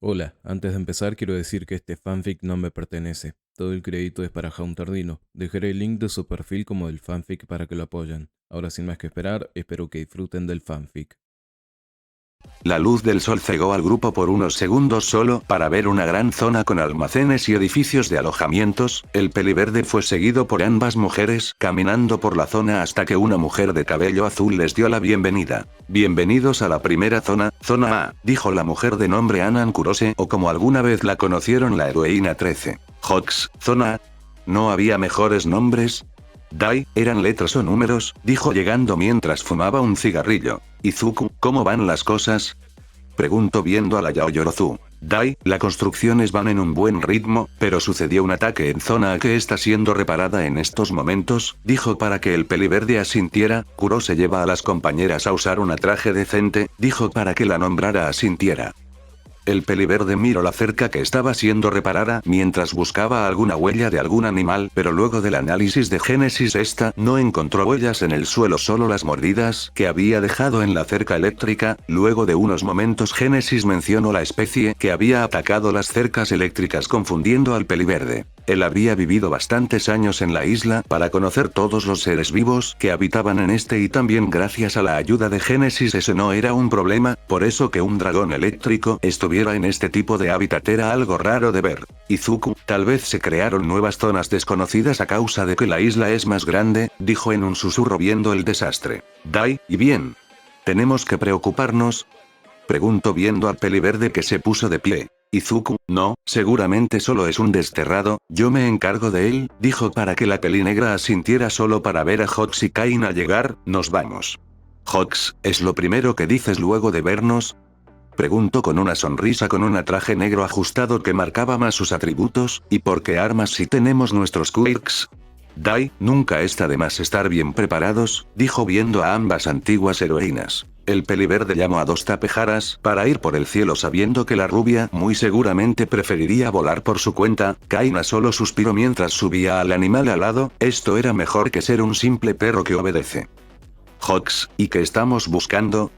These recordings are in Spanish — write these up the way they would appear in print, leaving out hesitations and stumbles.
Hola, antes de empezar quiero decir que este fanfic no me pertenece. Todo el crédito es para Jaun Tardino. Dejaré el link de su perfil como del fanfic para que lo apoyen. Ahora sin más que esperar, espero que disfruten del fanfic. La luz del sol cegó al grupo por unos segundos solo para ver una gran zona con almacenes y edificios de alojamientos. El peliverde fue seguido por ambas mujeres caminando por la zona hasta que una mujer de cabello azul les dio la bienvenida. Bienvenidos a la primera zona, zona A, dijo la mujer de nombre Anan Kurose o como alguna vez la conocieron la heroína 13. Hawks, zona A. ¿No había mejores nombres? Dai, ¿eran letras o números?, dijo llegando mientras fumaba un cigarrillo. Izuku, ¿cómo van las cosas? Preguntó viendo a la Yaoyorozu. Dai, las construcciones van en un buen ritmo, pero sucedió un ataque en zona A que está siendo reparada en estos momentos, dijo para que el peliverde asintiera. Kurose lleva a las compañeras a usar un traje decente, dijo para que la nombrara asintiera. El peliverde miró la cerca que estaba siendo reparada mientras buscaba alguna huella de algún animal, pero luego del análisis de Génesis esta no encontró huellas en el suelo, solo las mordidas que había dejado en la cerca eléctrica. Luego de unos momentos Génesis mencionó la especie que había atacado las cercas eléctricas confundiendo al peliverde. Él había vivido bastantes años en la isla para conocer todos los seres vivos que habitaban en este y también gracias a la ayuda de Génesis ese no era un problema, por eso que un dragón eléctrico estuviera en este tipo de hábitat era algo raro de ver. Izuku, tal vez se crearon nuevas zonas desconocidas a causa de que la isla es más grande, dijo en un susurro viendo el desastre. Dai, ¿y bien? ¿Tenemos que preocuparnos? Preguntó viendo al peliverde que se puso de pie. Izuku, no, seguramente solo es un desterrado, yo me encargo de él, dijo para que la pelinegra asintiera solo para ver a Hawks y Kaina llegar. Nos vamos. Hawks, ¿es lo primero que dices luego de vernos? Preguntó con una sonrisa con un traje negro ajustado que marcaba más sus atributos. ¿Y por qué armas si tenemos nuestros quirks? Dai, nunca está de más estar bien preparados, dijo viendo a ambas antiguas heroínas. El peliverde llamó a dos tapejaras para ir por el cielo sabiendo que la rubia muy seguramente preferiría volar por su cuenta. Kaina solo suspiró mientras subía al animal alado, esto era mejor que ser un simple perro que obedece. Hawks, ¿y qué estamos buscando?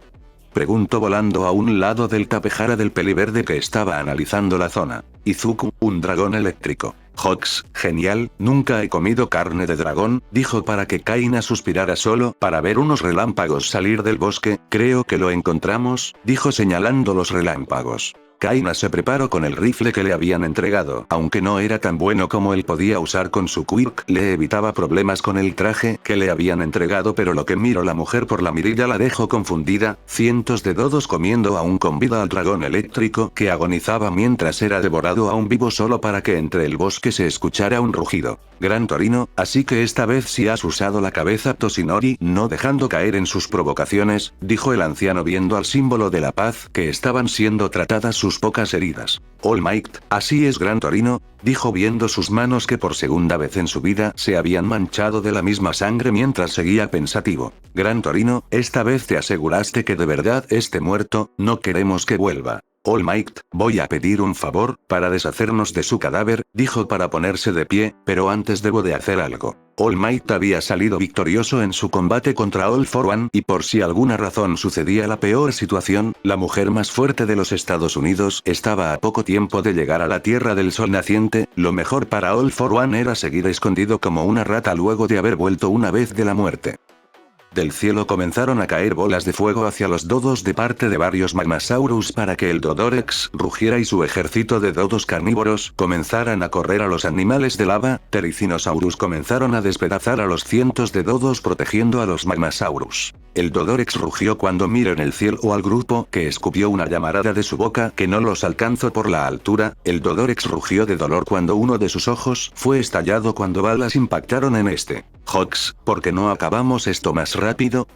Preguntó volando a un lado del tapejara del peliverde que estaba analizando la zona. Izuku, un dragón eléctrico. Hawks, genial, nunca he comido carne de dragón, dijo para que Kaina suspirara solo para ver unos relámpagos salir del bosque. Creo que lo encontramos, dijo señalando los relámpagos. Kaina se preparó con el rifle que le habían entregado. Aunque no era tan bueno como él podía usar con su quirk, le evitaba problemas con el traje que le habían entregado, pero lo que miró la mujer por la mirilla la dejó confundida. Cientos de dodos comiendo aún con vida al dragón eléctrico que agonizaba mientras era devorado aún vivo solo para que entre el bosque se escuchara un rugido. Gran Torino, así que esta vez sí has usado la cabeza, Toshinori, no dejando caer en sus provocaciones, dijo el anciano viendo al símbolo de la paz que estaban siendo tratadas sus pocas heridas. All Might, así es Gran Torino, dijo viendo sus manos que por segunda vez en su vida se habían manchado de la misma sangre mientras seguía pensativo. Gran Torino, esta vez te aseguraste que de verdad esté muerto, no queremos que vuelva. All Might, voy a pedir un favor, para deshacernos de su cadáver, dijo para ponerse de pie, pero antes debo de hacer algo. All Might había salido victorioso en su combate contra All for One y por si alguna razón sucedía la peor situación, la mujer más fuerte de los Estados Unidos estaba a poco tiempo de llegar a la Tierra del Sol naciente. Lo mejor para All for One era seguir escondido como una rata luego de haber vuelto una vez de la muerte. Del cielo comenzaron a caer bolas de fuego hacia los dodos de parte de varios Magmasaurus para que el Dodorex rugiera y su ejército de dodos carnívoros comenzaran a correr a los animales de lava. Tericinosaurus comenzaron a despedazar a los cientos de dodos protegiendo a los Magmasaurus. El Dodorex rugió cuando miró en el cielo al grupo que escupió una llamarada de su boca que no los alcanzó por la altura. El Dodorex rugió de dolor cuando uno de sus ojos fue estallado cuando balas impactaron en este. Hawks, ¿por qué no acabamos esto más rápido?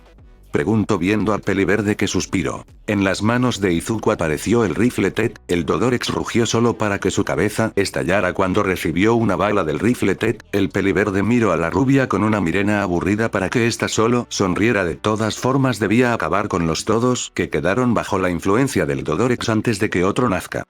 Preguntó viendo al peliverde que suspiró. En las manos de Izuku apareció el rifle Tet, el Dodorex rugió solo para que su cabeza estallara cuando recibió una bala del rifle Tet. El peliverde miró a la rubia con una mirena aburrida para que ésta solo sonriera. De todas formas debía acabar con los todos que quedaron bajo la influencia del Dodorex antes de que otro nazca.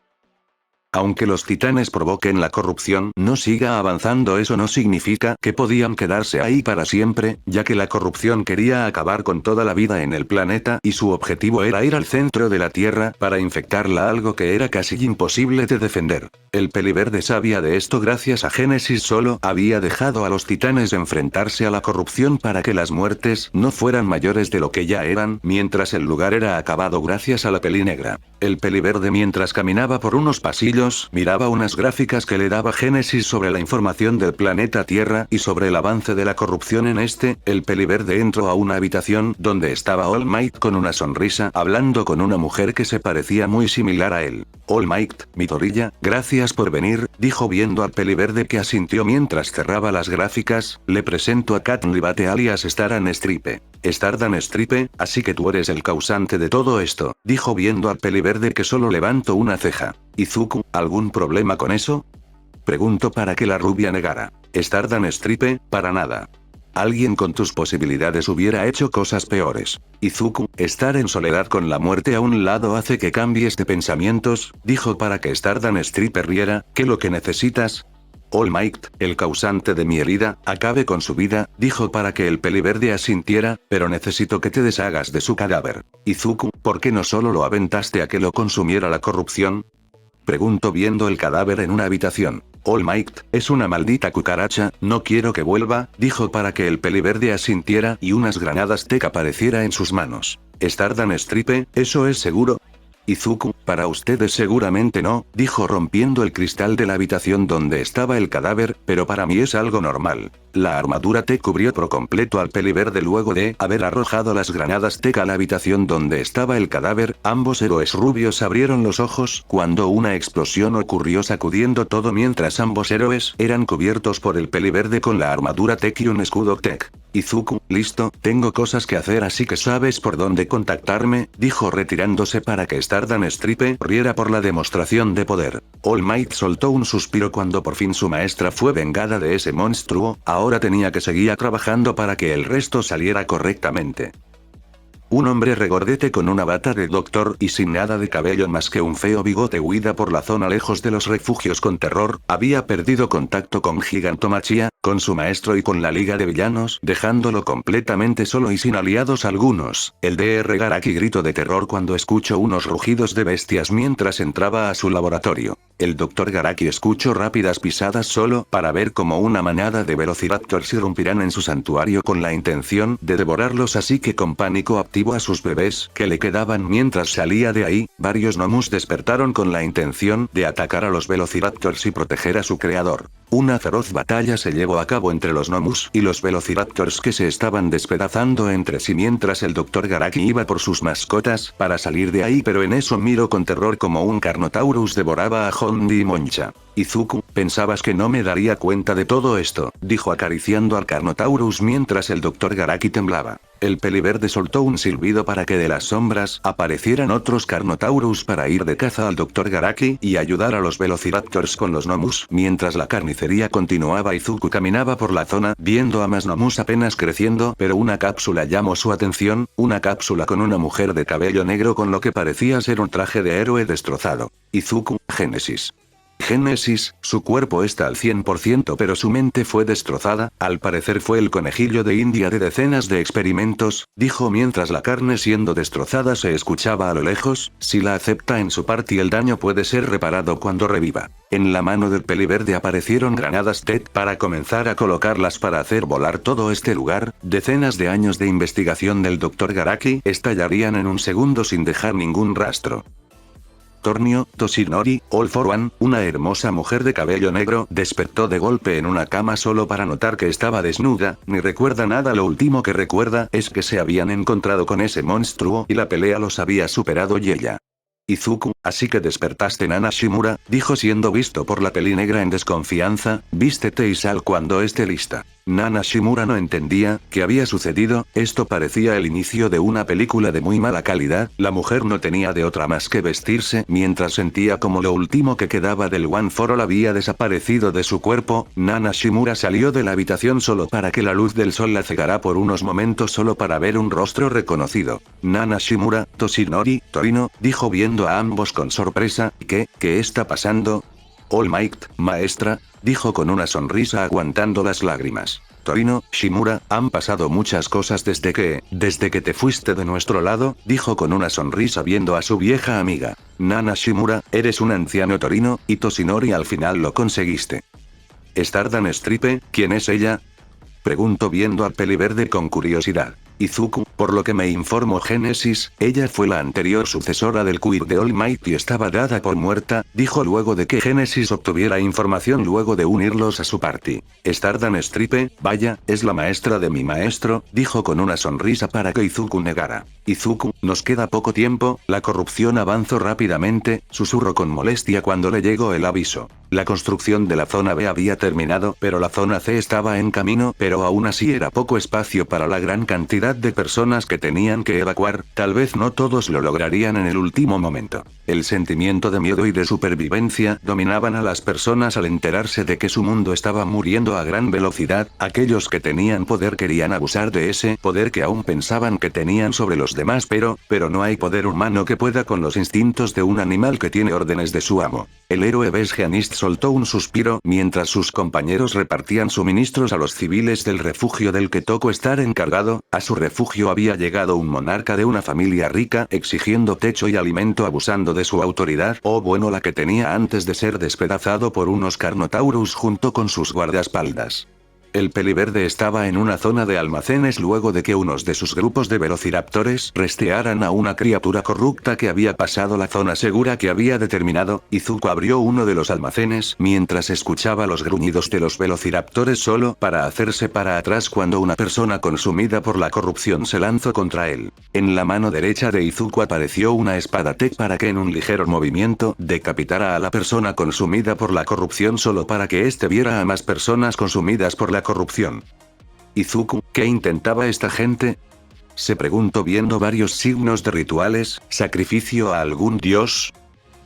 Aunque los titanes provoquen la corrupción, no siga avanzando. Eso no significa que podían quedarse ahí para siempre, ya que la corrupción quería acabar con toda la vida en el planeta y su objetivo era ir al centro de la Tierra para infectarla, algo que era casi imposible de defender. El peliverde sabía de esto gracias a Génesis. Solo había dejado a los titanes enfrentarse a la corrupción para que las muertes no fueran mayores de lo que ya eran, mientras el lugar era acabado gracias a la pelinegra. El peliverde, mientras caminaba por unos pasillos, miraba unas gráficas que le daba Génesis sobre la información del planeta Tierra y sobre el avance de la corrupción en este. El peliverde entró a una habitación donde estaba All Might con una sonrisa, hablando con una mujer que se parecía muy similar a él. All Might, mi torilla, gracias por venir, dijo viendo al peliverde, que asintió mientras cerraba las gráficas. Le presento a Katniss Bate alias Stardan Stripe. Stardan Stripe, así que tú eres el causante de todo esto, dijo viendo al peliverde, que solo levantó una ceja. Izuku, ¿algún problema con eso? Preguntó para que la rubia negara. Stardan Stripe, para nada. Alguien con tus posibilidades hubiera hecho cosas peores. Izuku, estar en soledad con la muerte a un lado hace que cambies de pensamientos, dijo para que Stardan Stripe riera. ¿Qué lo que necesitas? All Might, el causante de mi herida, acabe con su vida, dijo para que el peliverde asintiera, pero necesito que te deshagas de su cadáver. Izuku, ¿por qué no solo lo aventaste a que lo consumiera la corrupción? Preguntó viendo el cadáver en una habitación. All Might, es una maldita cucaracha, no quiero que vuelva, dijo para que el peliverde asintiera y unas granadas Tech apareciera en sus manos. Stardan Stripe, ¿eso es seguro? Izuku, para ustedes seguramente no, dijo rompiendo el cristal de la habitación donde estaba el cadáver, pero para mí es algo normal. La armadura Tech cubrió por completo al peliverde luego de haber arrojado las granadas Tech a la habitación donde estaba el cadáver. Ambos héroes rubios abrieron los ojos cuando una explosión ocurrió sacudiendo todo, mientras ambos héroes eran cubiertos por el peliverde con la armadura Tech y un escudo Tech. Izuku, listo, tengo cosas que hacer, así que sabes por dónde contactarme, dijo retirándose para que Stardan Stripe riera por la demostración de poder. All Might soltó un suspiro cuando por fin su maestra fue vengada de ese monstruo. Ahora tenía que seguir trabajando para que el resto saliera correctamente. Un hombre regordete con una bata de doctor y sin nada de cabello más que un feo bigote huida por la zona lejos de los refugios con terror, había perdido contacto con Gigantomachia, con su maestro y con la Liga de Villanos, dejándolo completamente solo y sin aliados algunos. El Dr. Garaki gritó de terror cuando escuchó unos rugidos de bestias mientras entraba a su laboratorio. El Dr. Garaki escuchó rápidas pisadas solo para ver cómo una manada de velociraptors irrumpirán en su santuario con la intención de devorarlos, así que con pánico activó a sus bebés que le quedaban mientras salía de ahí. Varios Nomus despertaron con la intención de atacar a los velociraptors y proteger a su creador. Una feroz batalla se llevó a cabo entre los Nomus y los velociraptors, que se estaban despedazando entre sí mientras el Dr. Garaki iba por sus mascotas para salir de ahí, pero en eso miró con terror como un Carnotaurus devoraba a Hondi y Moncha. Izuku, ¿pensabas que no me daría cuenta de todo esto?, dijo acariciando al Carnotaurus mientras el Dr. Garaki temblaba. El peliverde soltó un silbido para que de las sombras aparecieran otros Carnotaurus para ir de caza al Dr. Garaki y ayudar a los velociraptors con los Nomus. Mientras la carnicería continuaba, Izuku caminaba por la zona viendo a más Nomus apenas creciendo, pero una cápsula llamó su atención, una cápsula con una mujer de cabello negro con lo que parecía ser un traje de héroe destrozado. Izuku, Génesis. Génesis, su cuerpo está al 100% pero su mente fue destrozada, al parecer fue el conejillo de India de decenas de experimentos, dijo mientras la carne siendo destrozada se escuchaba a lo lejos. Si la acepta en su parte el daño puede ser reparado cuando reviva. En la mano del peliverde aparecieron granadas TED para comenzar a colocarlas para hacer volar todo este lugar. Decenas de años de investigación del Dr. Garaki estallarían en un segundo sin dejar ningún rastro. Tornio, Toshinori, All for One, una hermosa mujer de cabello negro, despertó de golpe en una cama solo para notar que estaba desnuda, ni recuerda nada. Lo último que recuerda es que se habían encontrado con ese monstruo y la pelea los había superado y ella. Izuku, así que despertaste, Nana Shimura, dijo siendo visto por la pelinegra en desconfianza, vístete y sal cuando esté lista. Nana Shimura no entendía qué había sucedido, esto parecía el inicio de una película de muy mala calidad. La mujer no tenía de otra más que vestirse mientras sentía como lo último que quedaba del One for All había desaparecido de su cuerpo. Nana Shimura salió de la habitación solo para que la luz del sol la cegara por unos momentos solo para ver un rostro reconocido. Nana Shimura, Toshinori, Torino, dijo viendo a ambos con sorpresa. ¿Qué está pasando? All Might, maestra, dijo con una sonrisa aguantando las lágrimas. Torino, Shimura, han pasado muchas cosas desde que te fuiste de nuestro lado, dijo con una sonrisa viendo a su vieja amiga. Nana Shimura, eres un anciano Torino, y Toshinori al final lo conseguiste. Stardust Stripe, ¿quién es ella? Preguntó viendo al peliverde con curiosidad. Izuku, por lo que me informó Génesis, ella fue la anterior sucesora del Quirk de All Might y estaba dada por muerta, dijo luego de que Génesis obtuviera información luego de unirlos a su party. Stardust Stripe, vaya, es la maestra de mi maestro, dijo con una sonrisa para que Izuku negara. Izuku, nos queda poco tiempo, la corrupción avanzó rápidamente, susurró con molestia cuando le llegó el aviso. La construcción de la zona B había terminado, pero la zona C estaba en camino, pero aún así era poco espacio para la gran cantidad de personas que tenían que evacuar, tal vez no todos lo lograrían en el último momento. El sentimiento de miedo y de supervivencia dominaban a las personas al enterarse de que su mundo estaba muriendo a gran velocidad, aquellos que tenían poder querían abusar de ese poder que aún pensaban que tenían sobre los demás, pero no hay poder humano que pueda con los instintos de un animal que tiene órdenes de su amo. El héroe Besgeanist soltó un suspiro mientras sus compañeros repartían suministros a los civiles del refugio del que tocó estar encargado. A su refugio había llegado un monarca de una familia rica exigiendo techo y alimento abusando de su autoridad, o bueno la que tenía antes de ser despedazado por unos Carnotaurus junto con sus guardaespaldas. El peliverde estaba en una zona de almacenes luego de que unos de sus grupos de velociraptores rastrearan a una criatura corrupta que había pasado la zona segura que había determinado. Izuku abrió uno de los almacenes mientras escuchaba los gruñidos de los velociraptores solo para hacerse para atrás cuando una persona consumida por la corrupción se lanzó contra él. En la mano derecha de Izuku apareció una espada Tech para que en un ligero movimiento decapitara a la persona consumida por la corrupción solo para que éste viera a más personas consumidas por la corrupción. Izuku, ¿qué intentaba esta gente? Se preguntó viendo varios signos de rituales, ¿sacrificio a algún dios?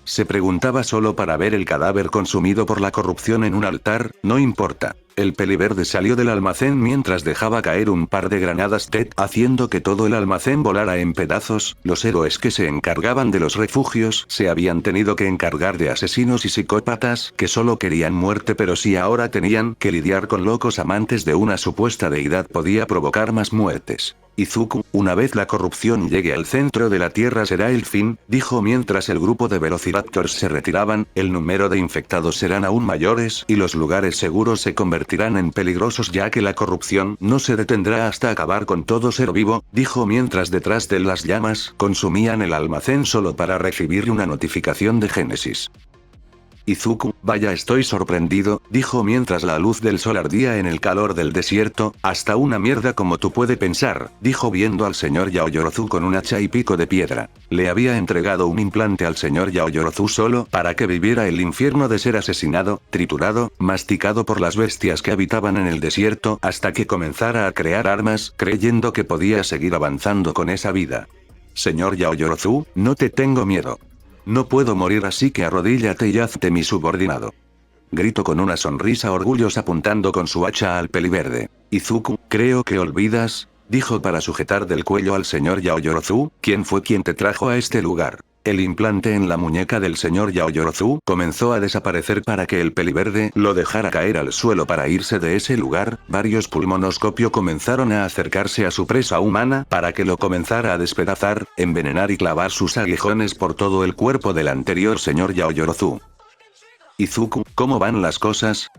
Se preguntaba solo para ver el cadáver consumido por la corrupción en un altar, no importa. El peliverde salió del almacén mientras dejaba caer un par de granadas TED, haciendo que todo el almacén volara en pedazos. Los héroes que se encargaban de los refugios se habían tenido que encargar de asesinos y psicópatas que solo querían muerte, pero si ahora tenían que lidiar con locos amantes de una supuesta deidad podía provocar más muertes. Izuku, una vez la corrupción llegue al centro de la Tierra será el fin, dijo mientras el grupo de velociraptors se retiraban, el número de infectados serán aún mayores y los lugares seguros se convertirán en peligrosos ya que la corrupción no se detendrá hasta acabar con todo ser vivo, dijo mientras detrás de las llamas consumían el almacén solo para recibir una notificación de Génesis. Izuku, vaya estoy sorprendido, dijo mientras la luz del sol ardía en el calor del desierto, hasta una mierda como tú puede pensar, dijo viendo al señor Yaoyorozu con un hacha y pico de piedra. Le había entregado un implante al señor Yaoyorozu solo para que viviera el infierno de ser asesinado, triturado, masticado por las bestias que habitaban en el desierto hasta que comenzara a crear armas, creyendo que podía seguir avanzando con esa vida. Señor Yaoyorozu, no te tengo miedo. No puedo morir así que arrodíllate y hazte mi subordinado. Gritó con una sonrisa orgullosa apuntando con su hacha al peliverde. Izuku, creo que olvidas, dijo para sujetar del cuello al señor Yaoyorozu, ¿quién fue quien te trajo a este lugar? El implante en la muñeca del señor Yaoyorozu comenzó a desaparecer para que el peliverde lo dejara caer al suelo para irse de ese lugar. Varios pulmonoscopio comenzaron a acercarse a su presa humana para que lo comenzara a despedazar, envenenar y clavar sus aguijones por todo el cuerpo del anterior señor Yaoyorozu. Izuku, ¿cómo van las cosas?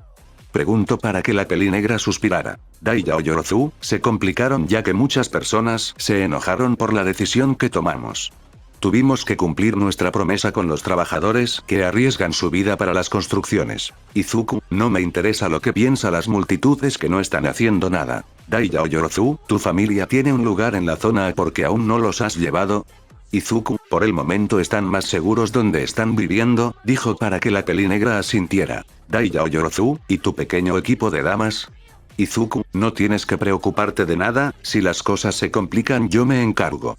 Preguntó para que la pelinegra suspirara. Dai Yaoyorozu, se complicaron ya que muchas personas se enojaron por la decisión que tomamos. Tuvimos que cumplir nuestra promesa con los trabajadores que arriesgan su vida para las construcciones. Izuku, no me interesa lo que piensan las multitudes que no están haciendo nada. Dai Yaoyorozu, tu familia tiene un lugar en la zona A porque aún no los has llevado. Izuku, por el momento están más seguros donde están viviendo, dijo para que la pelinegra asintiera. Dai Yaoyorozu, ¿y tu pequeño equipo de damas? Izuku, no tienes que preocuparte de nada, si las cosas se complican yo me encargo.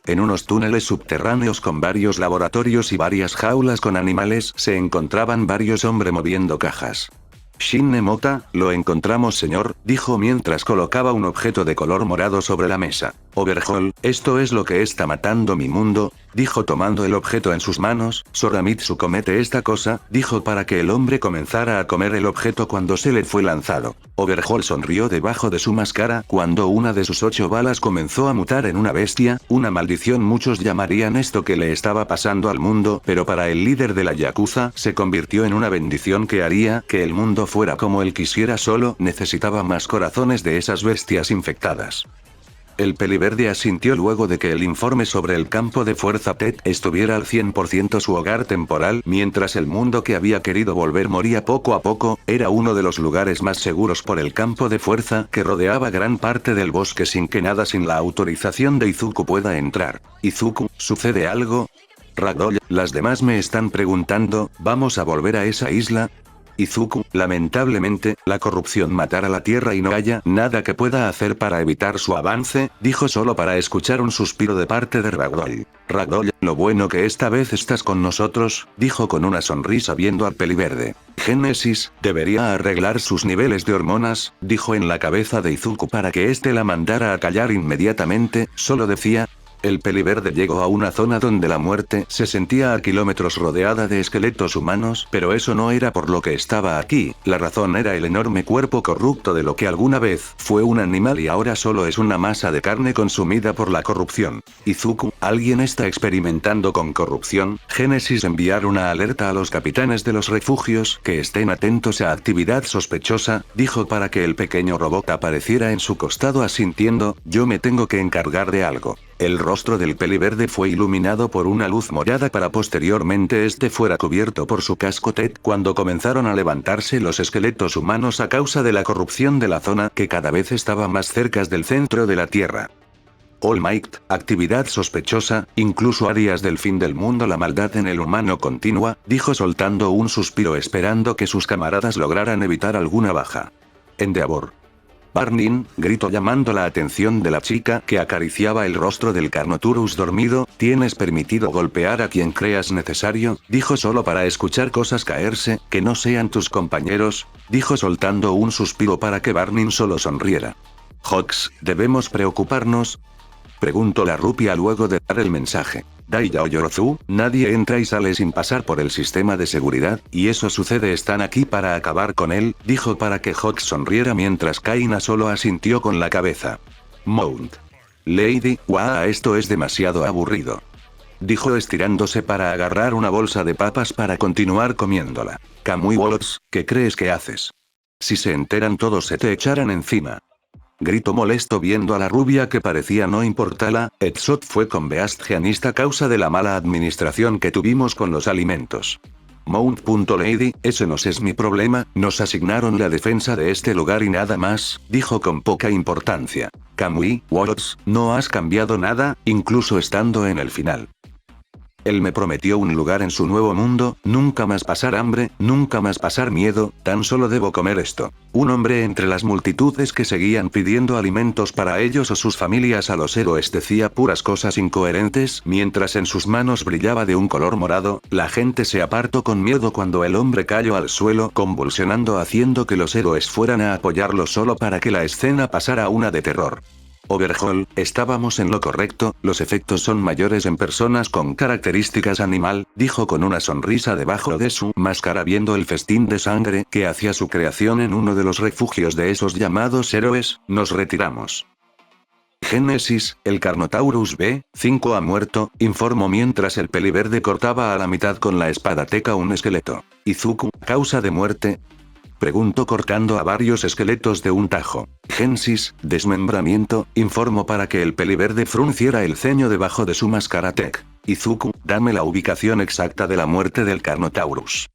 En unos túneles subterráneos con varios laboratorios y varias jaulas con animales se encontraban varios hombres moviendo cajas. Shin Nemota, lo encontramos señor, dijo mientras colocaba un objeto de color morado sobre la mesa. Overhaul, esto es lo que está matando mi mundo, dijo tomando el objeto en sus manos. Soramitsu comete esta cosa, dijo para que el hombre comenzara a comer el objeto cuando se le fue lanzado. Overhaul sonrió debajo de su máscara cuando una de sus 8 balas comenzó a mutar en una bestia, una maldición. Muchos llamarían esto que le estaba pasando al mundo, pero para el líder de la Yakuza se convirtió en una bendición que haría que el mundo fuera como él quisiera. Solo necesitaba más corazones de esas bestias infectadas. El peliverde asintió luego de que el informe sobre el campo de fuerza TED estuviera al 100% su hogar temporal. Mientras el mundo que había querido volver moría poco a poco, era uno de los lugares más seguros por el campo de fuerza que rodeaba gran parte del bosque sin que nada sin la autorización de Izuku pueda entrar. Izuku, ¿sucede algo? Ragdoll, las demás me están preguntando, ¿vamos a volver a esa isla? Izuku, lamentablemente, la corrupción matará la tierra y no haya nada que pueda hacer para evitar su avance, dijo solo para escuchar un suspiro de parte de Ragdoll. Ragdoll, lo bueno que esta vez estás con nosotros, dijo con una sonrisa viendo al peliverde. Génesis, debería arreglar sus niveles de hormonas, dijo en la cabeza de Izuku para que éste la mandara a callar inmediatamente, solo decía. El peliverde llegó a una zona donde la muerte se sentía a kilómetros rodeada de esqueletos humanos, pero eso no era por lo que estaba aquí, la razón era el enorme cuerpo corrupto de lo que alguna vez fue un animal y ahora solo es una masa de carne consumida por la corrupción. Izuku, ¿alguien está experimentando con corrupción? Génesis, enviar una alerta a los capitanes de los refugios que estén atentos a actividad sospechosa, dijo para que el pequeño robot apareciera en su costado asintiendo, yo me tengo que encargar de algo. El rostro del peliverde fue iluminado por una luz morada para posteriormente este fuera cubierto por su casco TED cuando comenzaron a levantarse los esqueletos humanos a causa de la corrupción de la zona que cada vez estaba más cerca del centro de la Tierra. All Might, actividad sospechosa, incluso áreas del fin del mundo. La maldad en el humano continua, dijo soltando un suspiro esperando que sus camaradas lograran evitar alguna baja. Endeavor. Barnin, gritó llamando la atención de la chica que acariciaba el rostro del Carnotaurus dormido, tienes permitido golpear a quien creas necesario, dijo solo para escuchar cosas caerse, que no sean tus compañeros, dijo soltando un suspiro para que Barnin solo sonriera. Hawks, ¿debemos preocuparnos? Preguntó la rupia luego de dar el mensaje. Dai Yaoyorozu, nadie entra y sale sin pasar por el sistema de seguridad, y eso sucede, están aquí para acabar con él, dijo para que Hawks sonriera mientras Kaina solo asintió con la cabeza. Mount. Lady, esto es demasiado aburrido. Dijo estirándose para agarrar una bolsa de papas para continuar comiéndola. Kamui Wolves, ¿qué crees que haces? Si se enteran todos se te echarán encima. Gritó molesto viendo a la rubia que parecía no importarla. Edsot fue con Beastgianista a causa de la mala administración que tuvimos con los alimentos. Mount. Lady, ese no es mi problema, nos asignaron la defensa de este lugar y nada más, dijo con poca importancia. Kamui Wolves, no has cambiado nada, incluso estando en el final. Él me prometió un lugar en su nuevo mundo, nunca más pasar hambre, nunca más pasar miedo, tan solo debo comer esto. Un hombre entre las multitudes que seguían pidiendo alimentos para ellos o sus familias a los héroes decía puras cosas incoherentes mientras en sus manos brillaba de un color morado. La gente se apartó con miedo cuando el hombre cayó al suelo convulsionando haciendo que los héroes fueran a apoyarlo solo para que la escena pasara una de terror. Overhaul, estábamos en lo correcto, los efectos son mayores en personas con características animal, dijo con una sonrisa debajo de su máscara viendo el festín de sangre que hacía su creación en uno de los refugios de esos llamados héroes, nos retiramos. Génesis, el Carnotaurus B5 ha muerto, informó mientras el peliverde cortaba a la mitad con la espada teca un esqueleto. Izuku, causa de muerte. Preguntó cortando a varios esqueletos de un tajo. Génesis, desmembramiento, informó para que el peliverde frunciera el ceño debajo de su máscara tech. Izuku, dame la ubicación exacta de la muerte del Carnotaurus.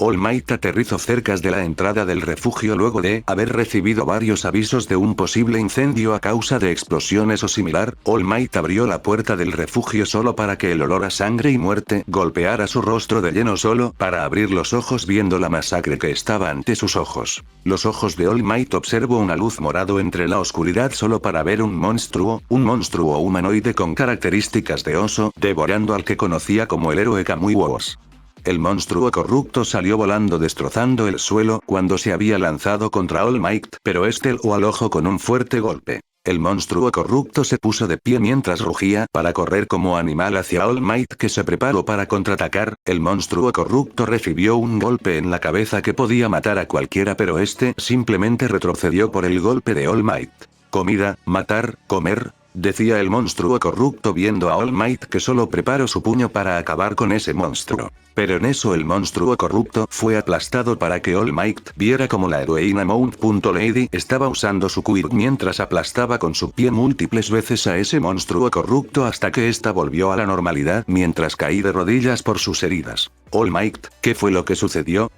All Might aterrizó cerca de la entrada del refugio luego de haber recibido varios avisos de un posible incendio a causa de explosiones o similar. All Might abrió la puerta del refugio solo para que el olor a sangre y muerte golpeara su rostro de lleno solo para abrir los ojos viendo la masacre que estaba ante sus ojos. Los ojos de All Might observó una luz morado entre la oscuridad solo para ver un monstruo humanoide con características de oso devorando al que conocía como el héroe Kamui Wolves. El monstruo corrupto salió volando destrozando el suelo cuando se había lanzado contra All Might, pero este lo alojó con un fuerte golpe. El monstruo corrupto se puso de pie mientras rugía para correr como animal hacia All Might, que se preparó para contraatacar. El monstruo corrupto recibió un golpe en la cabeza que podía matar a cualquiera, pero este simplemente retrocedió por el golpe de All Might. Comida, matar, comer, decía el monstruo corrupto viendo a All Might, que solo preparó su puño para acabar con ese monstruo. Pero en eso el monstruo corrupto fue aplastado para que All Might viera como la heroína Mount.Lady estaba usando su quirk mientras aplastaba con su pie múltiples veces a ese monstruo corrupto hasta que ésta volvió a la normalidad mientras caí de rodillas por sus heridas. All Might, ¿qué fue lo que sucedió?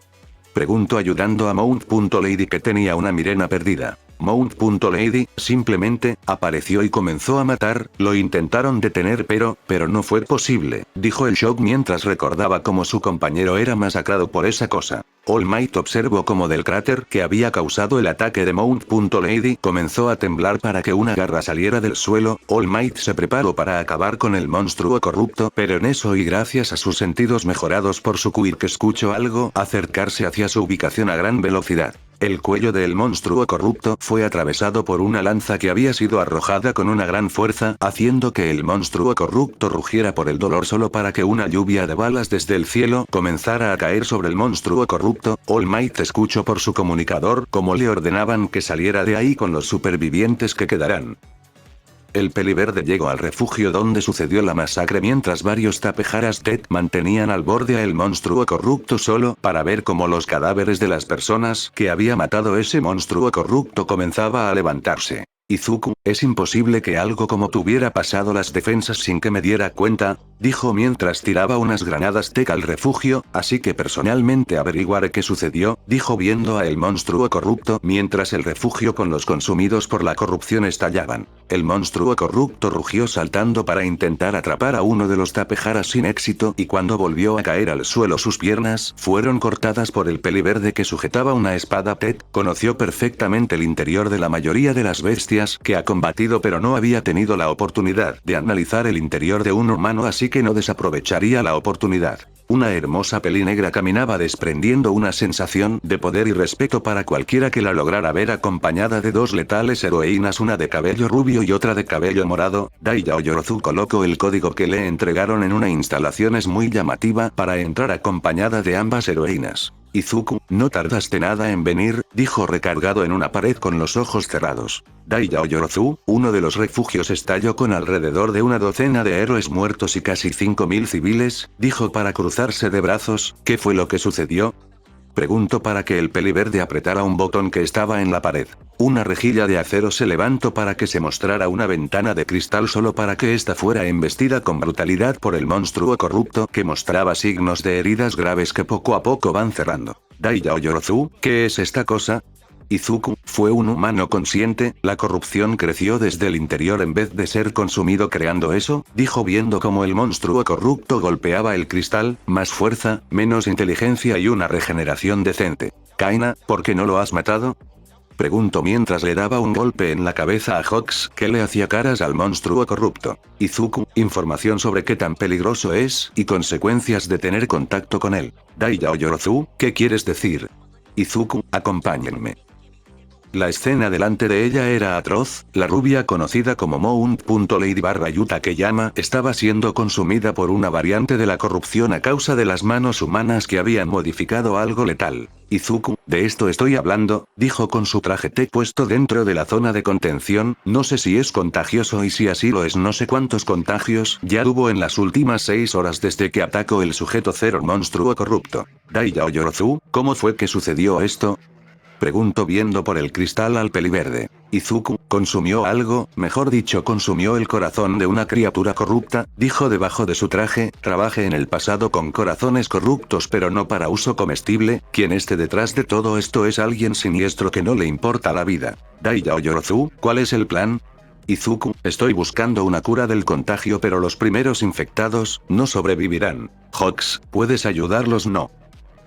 Preguntó ayudando a Mount.Lady, que tenía una mirena perdida. Mount.Lady simplemente apareció y comenzó a matar. Lo intentaron detener pero no fue posible, dijo el Shock mientras recordaba cómo su compañero era masacrado por esa cosa. All Might observó cómo del cráter que había causado el ataque de Mount.Lady comenzó a temblar para que una garra saliera del suelo. All Might se preparó para acabar con el monstruo corrupto, pero en eso y gracias a sus sentidos mejorados por su quirk escuchó algo acercarse hacia su ubicación a gran velocidad. El cuello del monstruo corrupto fue atravesado por una lanza que había sido arrojada con una gran fuerza, haciendo que el monstruo corrupto rugiera por el dolor solo para que una lluvia de balas desde el cielo comenzara a caer sobre el monstruo corrupto. All Might escuchó por su comunicador cómo le ordenaban que saliera de ahí con los supervivientes que quedarán. El peliverde llegó al refugio donde sucedió la masacre mientras varios tapejaras Ted mantenían al borde a el monstruo corrupto solo para ver cómo los cadáveres de las personas que había matado ese monstruo corrupto comenzaba a levantarse. Izuku, es imposible que algo como tuviera pasado las defensas sin que me diera cuenta, dijo mientras tiraba unas granadas Tech al refugio, así que personalmente averiguaré qué sucedió, dijo viendo a el monstruo corrupto mientras el refugio con los consumidos por la corrupción estallaban. El monstruo corrupto rugió saltando para intentar atrapar a uno de los tapejaras sin éxito y cuando volvió a caer al suelo sus piernas fueron cortadas por el peliverde que sujetaba una espada. Ted conoció perfectamente el interior de la mayoría de las bestias que ha combatido pero no había tenido la oportunidad de analizar el interior de un humano, así que no desaprovecharía la oportunidad. Una hermosa peli negra caminaba desprendiendo una sensación de poder y respeto para cualquiera que la lograra ver, acompañada de dos letales heroínas, una de cabello rubio y otra de cabello morado. Daiya Oyorozu colocó el código que le entregaron en una instalación muy llamativa para entrar acompañada de ambas heroínas. Izuku, no tardaste nada en venir, dijo recargado en una pared con los ojos cerrados. Daiya Oyorozu, uno de los refugios estalló con alrededor de una docena de héroes muertos y casi 5000 civiles, dijo para cruzarse de brazos. ¿Qué fue lo que sucedió? Preguntó para que el peliverde apretara un botón que estaba en la pared. Una rejilla de acero se levantó para que se mostrara una ventana de cristal solo para que ésta fuera embestida con brutalidad por el monstruo corrupto que mostraba signos de heridas graves que poco a poco van cerrando. Daiya Oyorozu, ¿qué es esta cosa? Izuku, fue un humano consciente, la corrupción creció desde el interior en vez de ser consumido creando eso, dijo viendo cómo el monstruo corrupto golpeaba el cristal, más fuerza, menos inteligencia y una regeneración decente. Kaina, ¿por qué no lo has matado? Preguntó mientras le daba un golpe en la cabeza a Hawks, que le hacía caras al monstruo corrupto. Izuku, información sobre qué tan peligroso es, y consecuencias de tener contacto con él. Daiya Oyorozu, ¿qué quieres decir? Izuku, acompáñenme. La escena delante de ella era atroz. La rubia conocida como Mount.Lady Yuta Keyama estaba siendo consumida por una variante de la corrupción a causa de las manos humanas que habían modificado algo letal. Izuku, de esto estoy hablando, dijo con su traje T puesto dentro de la zona de contención. No sé si es contagioso y si así lo es no sé cuántos contagios ya hubo en las últimas 6 horas desde que atacó el sujeto cero monstruo corrupto. Daiya Oyorozu, ¿cómo fue que sucedió esto? Preguntó viendo por el cristal al peliverde. Izuku, consumió algo, mejor dicho consumió el corazón de una criatura corrupta, dijo debajo de su traje. Trabajé en el pasado con corazones corruptos pero no para uso comestible. Quien esté detrás de todo esto es alguien siniestro que no le importa la vida. Daiya Oyorozu, ¿cuál es el plan? Izuku, estoy buscando una cura del contagio pero los primeros infectados no sobrevivirán. Hawks, ¿puedes ayudarlos? No.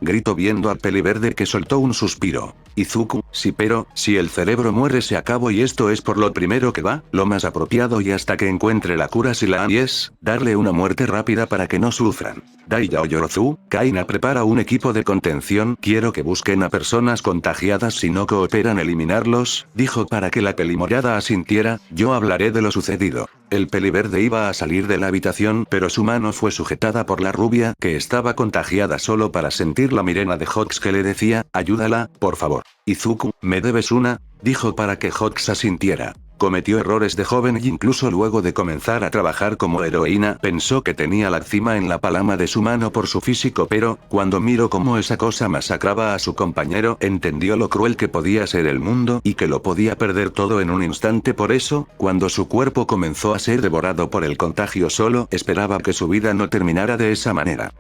Gritó viendo al peliverde que soltó un suspiro. Izuku, sí, pero, si el cerebro muere se acabó y esto es por lo primero que va, lo más apropiado y hasta que encuentre la cura si la hay es, darle una muerte rápida para que no sufran. Dai Yaoyorozu, Kaina prepara un equipo de contención, quiero que busquen a personas contagiadas si no cooperan eliminarlos, dijo para que la pelimorada asintiera, yo hablaré de lo sucedido. El peliverde iba a salir de la habitación pero su mano fue sujetada por la rubia que estaba contagiada solo para sentir la mirena de Hawks que le decía, ayúdala, por favor. Izuku, ¿me debes una? Dijo para que Hawks asintiera. Cometió errores de joven y incluso luego de comenzar a trabajar como heroína pensó que tenía la cima en la palma de su mano por su físico pero, cuando miró cómo esa cosa masacraba a su compañero entendió lo cruel que podía ser el mundo y que lo podía perder todo en un instante por eso, cuando su cuerpo comenzó a ser devorado por el contagio solo esperaba que su vida no terminara de esa manera.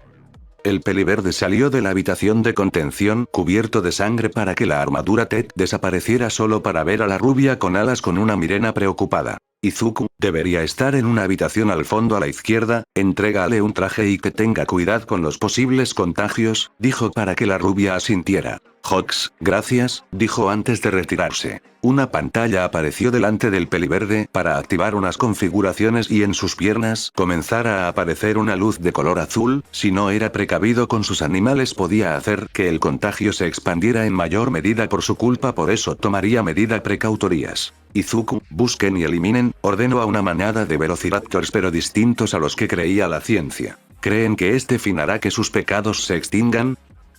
El peliverde salió de la habitación de contención cubierto de sangre para que la armadura Tet desapareciera solo para ver a la rubia con alas con una mirena preocupada. Izuku, debería estar en una habitación al fondo a la izquierda, entrégale un traje y que tenga cuidado con los posibles contagios, dijo para que la rubia asintiera. Hawks, gracias, dijo antes de retirarse. Una pantalla apareció delante del peliverde para activar unas configuraciones y en sus piernas comenzara a aparecer una luz de color azul, si no era precavido con sus animales podía hacer que el contagio se expandiera en mayor medida por su culpa por eso tomaría medidas precautorias. Izuku, busquen y eliminen, ordenó a una manada de velociraptors pero distintos a los que creía la ciencia. ¿Creen que este fin hará que sus pecados se extingan?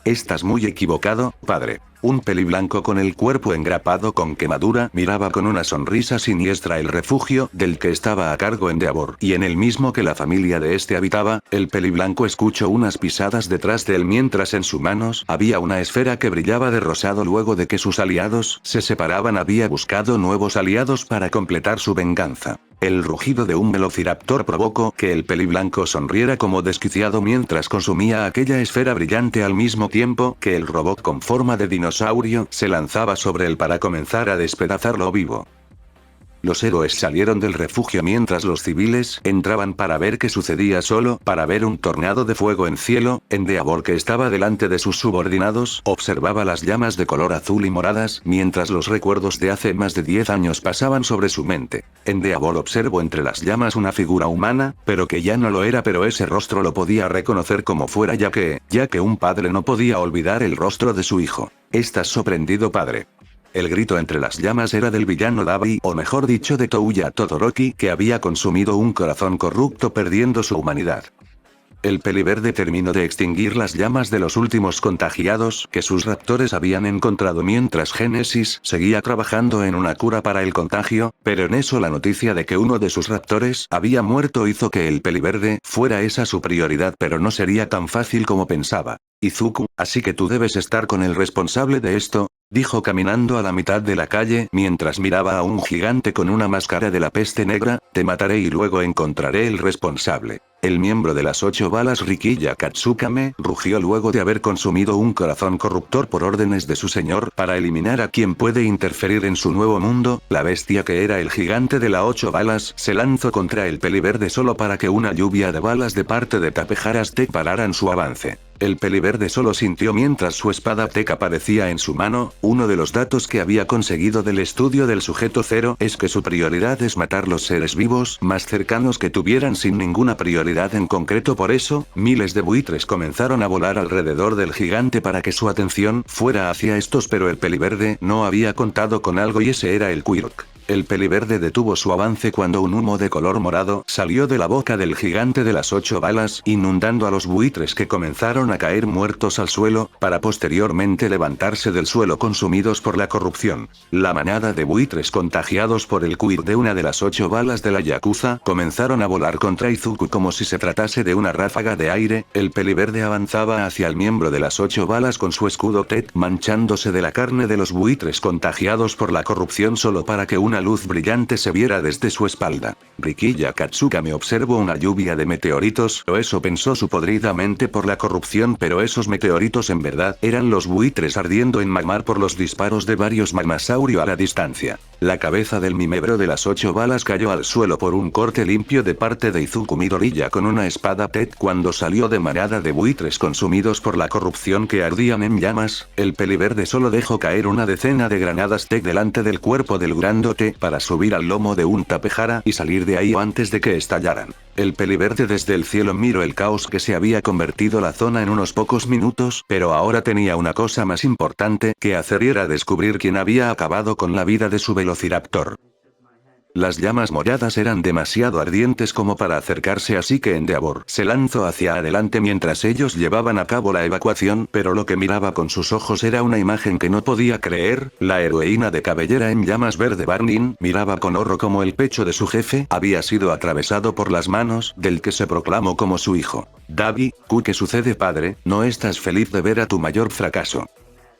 Estás muy equivocado, padre. Un peliblanco con el cuerpo engrapado con quemadura miraba con una sonrisa siniestra el refugio del que estaba a cargo Endeavor y en el mismo que la familia de este habitaba, el peliblanco escuchó unas pisadas detrás de él mientras en sus manos había una esfera que brillaba de rosado luego de que sus aliados se separaban había buscado nuevos aliados para completar su venganza. El rugido de un velociraptor provocó que el peliblanco sonriera como desquiciado mientras consumía aquella esfera brillante al mismo tiempo que el robot con forma de dinosaurio se lanzaba sobre él para comenzar a despedazarlo vivo. Los héroes salieron del refugio mientras los civiles entraban para ver qué sucedía solo para ver un tornado de fuego en cielo, Endeavor que estaba delante de sus subordinados observaba las llamas de color azul y moradas mientras los recuerdos de hace más de 10 años pasaban sobre su mente. Endeavor observó entre las llamas una figura humana, pero que ya no lo era pero ese rostro lo podía reconocer como fuera ya que un padre no podía olvidar el rostro de su hijo. ¿Estás sorprendido padre? El grito entre las llamas era del villano Dabi o mejor dicho de Touya Todoroki que había consumido un corazón corrupto perdiendo su humanidad. El peliverde terminó de extinguir las llamas de los últimos contagiados que sus raptores habían encontrado mientras Génesis seguía trabajando en una cura para el contagio, pero en eso la noticia de que uno de sus raptores había muerto hizo que el peliverde fuera esa su prioridad pero no sería tan fácil como pensaba. Izuku, así que tú debes estar con el responsable de esto, dijo caminando a la mitad de la calle mientras miraba a un gigante con una máscara de la peste negra, te mataré y luego encontraré el responsable. El miembro de las 8 balas Rikiya Katsukame rugió luego de haber consumido un corazón corruptor por órdenes de su señor para eliminar a quien puede interferir en su nuevo mundo, la bestia que era el gigante de las 8 balas se lanzó contra el peliverde solo para que una lluvia de balas de parte de Tapejaras Tech pararan su avance. El peliverde solo sintió mientras su espada Tech aparecía en su mano, uno de los datos que había conseguido del estudio del sujeto cero es que su prioridad es matar los seres vivos más cercanos que tuvieran sin ninguna prioridad en concreto por eso, miles de buitres comenzaron a volar alrededor del gigante para que su atención fuera hacia estos pero el peliverde no había contado con algo y ese era el Quirk. El peliverde detuvo su avance cuando un humo de color morado salió de la boca del gigante de las 8 balas inundando a los buitres que comenzaron a caer muertos al suelo, para posteriormente levantarse del suelo consumidos por la corrupción. La manada de buitres contagiados por el quirk de una de las 8 balas de la Yakuza comenzaron a volar contra Izuku como si se tratase de una ráfaga de aire, el peliverde avanzaba hacia el miembro de las 8 balas con su escudo Tet manchándose de la carne de los buitres contagiados por la corrupción solo para que una una luz brillante se viera desde su espalda. Riki y Akatsuka me observó una lluvia de meteoritos, o eso pensó su podrida mente por la corrupción, pero esos meteoritos en verdad eran los buitres ardiendo en magmar por los disparos de varios magmasaurio a la distancia. La cabeza del mimebro de las 8 balas cayó al suelo por un corte limpio de parte de Izuku Midoriya con una espada Tet cuando salió de manada de buitres consumidos por la corrupción que ardían en llamas. El peliverde solo dejó caer una decena de granadas Tet delante del cuerpo del grandote para subir al lomo de un Tapejara y salir de ahí antes de que estallaran. El peliverde desde el cielo miró el caos que se había convertido la zona en unos pocos minutos, pero ahora tenía una cosa más importante que hacer y era descubrir quién había acabado con la vida de su velociraptor. Las llamas moradas eran demasiado ardientes como para acercarse, así que Endeavor se lanzó hacia adelante mientras ellos llevaban a cabo la evacuación, pero lo que miraba con sus ojos era una imagen que no podía creer. La heroína de cabellera en llamas verde Barnin miraba con horror como el pecho de su jefe había sido atravesado por las manos del que se proclamó como su hijo. Dabi, ¿qué sucede, padre? ¿No estás feliz de ver a tu mayor fracaso?,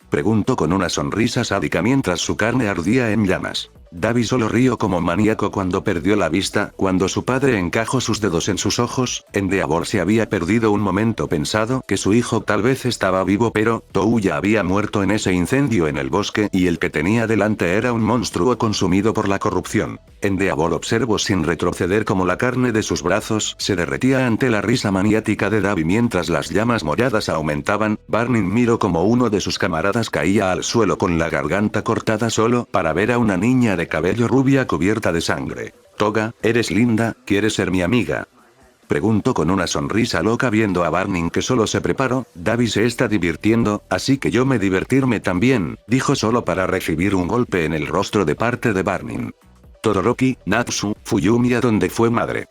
preguntó con una sonrisa sádica mientras su carne ardía en llamas. Dabi solo rió como maníaco cuando perdió la vista, cuando su padre encajó sus dedos en sus ojos. Endeavor se había perdido un momento pensado que su hijo tal vez estaba vivo, pero Touya había muerto en ese incendio en el bosque y el que tenía delante era un monstruo consumido por la corrupción. Endeavor observó sin retroceder como la carne de sus brazos se derretía ante la risa maniática de Dabi mientras las llamas moradas aumentaban. Barnin miró como uno de sus camaradas caía al suelo con la garganta cortada solo para ver a una niña de cabello rubia cubierta de sangre. Toga, eres linda, ¿quieres ser mi amiga?, preguntó con una sonrisa loca viendo a Barnin que solo se preparó. Dabi se está divirtiendo, así que yo me divertirme también, dijo solo para recibir un golpe en el rostro de parte de Barnin. Todoroki, Natsu, Fuyumi, ¿a dónde fue madre?,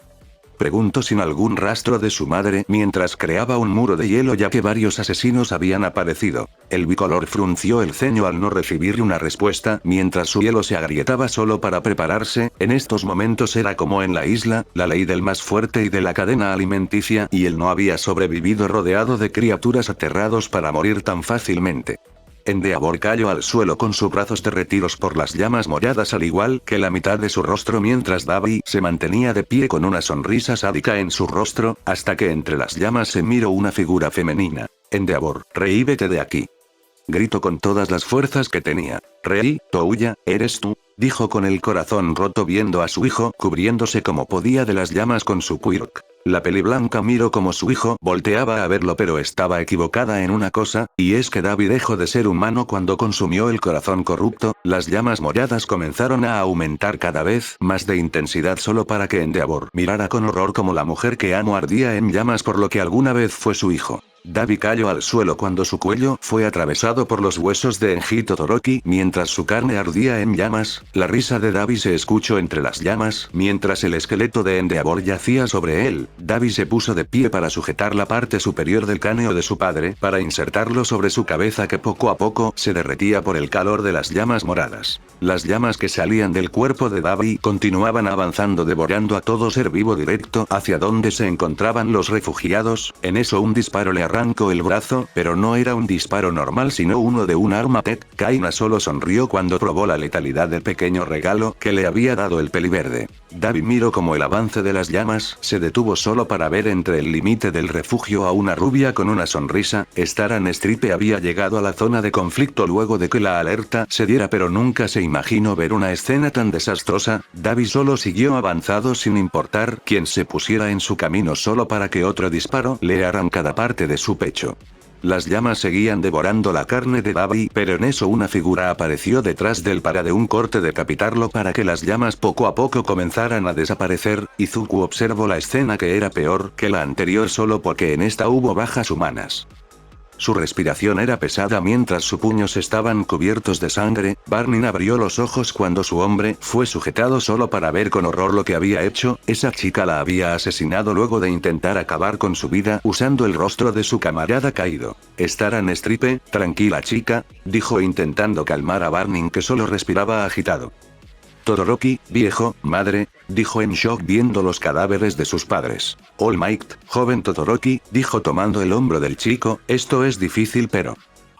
preguntó sin algún rastro de su madre mientras creaba un muro de hielo ya que varios asesinos habían aparecido. El bicolor frunció el ceño al no recibir una respuesta mientras su hielo se agrietaba solo para prepararse. En estos momentos era como en la isla, la ley del más fuerte y de la cadena alimenticia, y él no había sobrevivido rodeado de criaturas aterrados para morir tan fácilmente. Endeavor cayó al suelo con sus brazos derretidos por las llamas moradas al igual que la mitad de su rostro mientras Dabi se mantenía de pie con una sonrisa sádica en su rostro, hasta que entre las llamas se miró una figura femenina. Endeavor, Rei, vete de aquí, gritó con todas las fuerzas que tenía. Rei, Touya, ¿eres tú?, dijo con el corazón roto viendo a su hijo cubriéndose como podía de las llamas con su quirk. La peliblanca miró como su hijo volteaba a verlo, pero estaba equivocada en una cosa, y es que Dabi dejó de ser humano cuando consumió el corazón corrupto. Las llamas moradas comenzaron a aumentar cada vez más de intensidad solo para que Endeavor mirara con horror como la mujer que amo ardía en llamas por lo que alguna vez fue su hijo. Dabi cayó al suelo cuando su cuello fue atravesado por los huesos de Enji Todoroki mientras su carne ardía en llamas. La risa de Dabi se escuchó entre las llamas mientras el esqueleto de Endeavor yacía sobre él. Dabi se puso de pie para sujetar la parte superior del cráneo de su padre para insertarlo sobre su cabeza que poco a poco se derretía por el calor de las llamas moradas. Las llamas que salían del cuerpo de Dabi continuaban avanzando devorando a todo ser vivo directo hacia donde se encontraban los refugiados. En eso un disparo le arrancó el brazo, pero no era un disparo normal sino uno de un arma Tet. Kaina solo sonrió cuando probó la letalidad del pequeño regalo que le había dado el peliverde. Dabi miró como el avance de las llamas se detuvo solo para ver entre el límite del refugio a una rubia con una sonrisa. Staran Stripe había llegado a la zona de conflicto luego de que la alerta se diera, pero nunca se imaginó ver una escena tan desastrosa. Dabi solo siguió avanzado sin importar quién se pusiera en su camino solo para que otro disparo le arrancara parte de su pecho. Las llamas seguían devorando la carne de Dabi, pero en eso una figura apareció detrás del para de un corte decapitarlo para que las llamas poco a poco comenzaran a desaparecer. Izuku observó la escena que era peor que la anterior solo porque en esta hubo bajas humanas. Su respiración era pesada mientras sus puños estaban cubiertos de sangre. Barnin abrió los ojos cuando su hombre fue sujetado solo para ver con horror lo que había hecho. Esa chica la había asesinado luego de intentar acabar con su vida usando el rostro de su camarada caído. Staran Stripe, tranquila chica, dijo intentando calmar a Barnin que solo respiraba agitado. Todoroki, viejo, madre, dijo en shock viendo los cadáveres de sus padres. All Might, joven Todoroki, dijo tomando el hombro del chico, esto es difícil pero...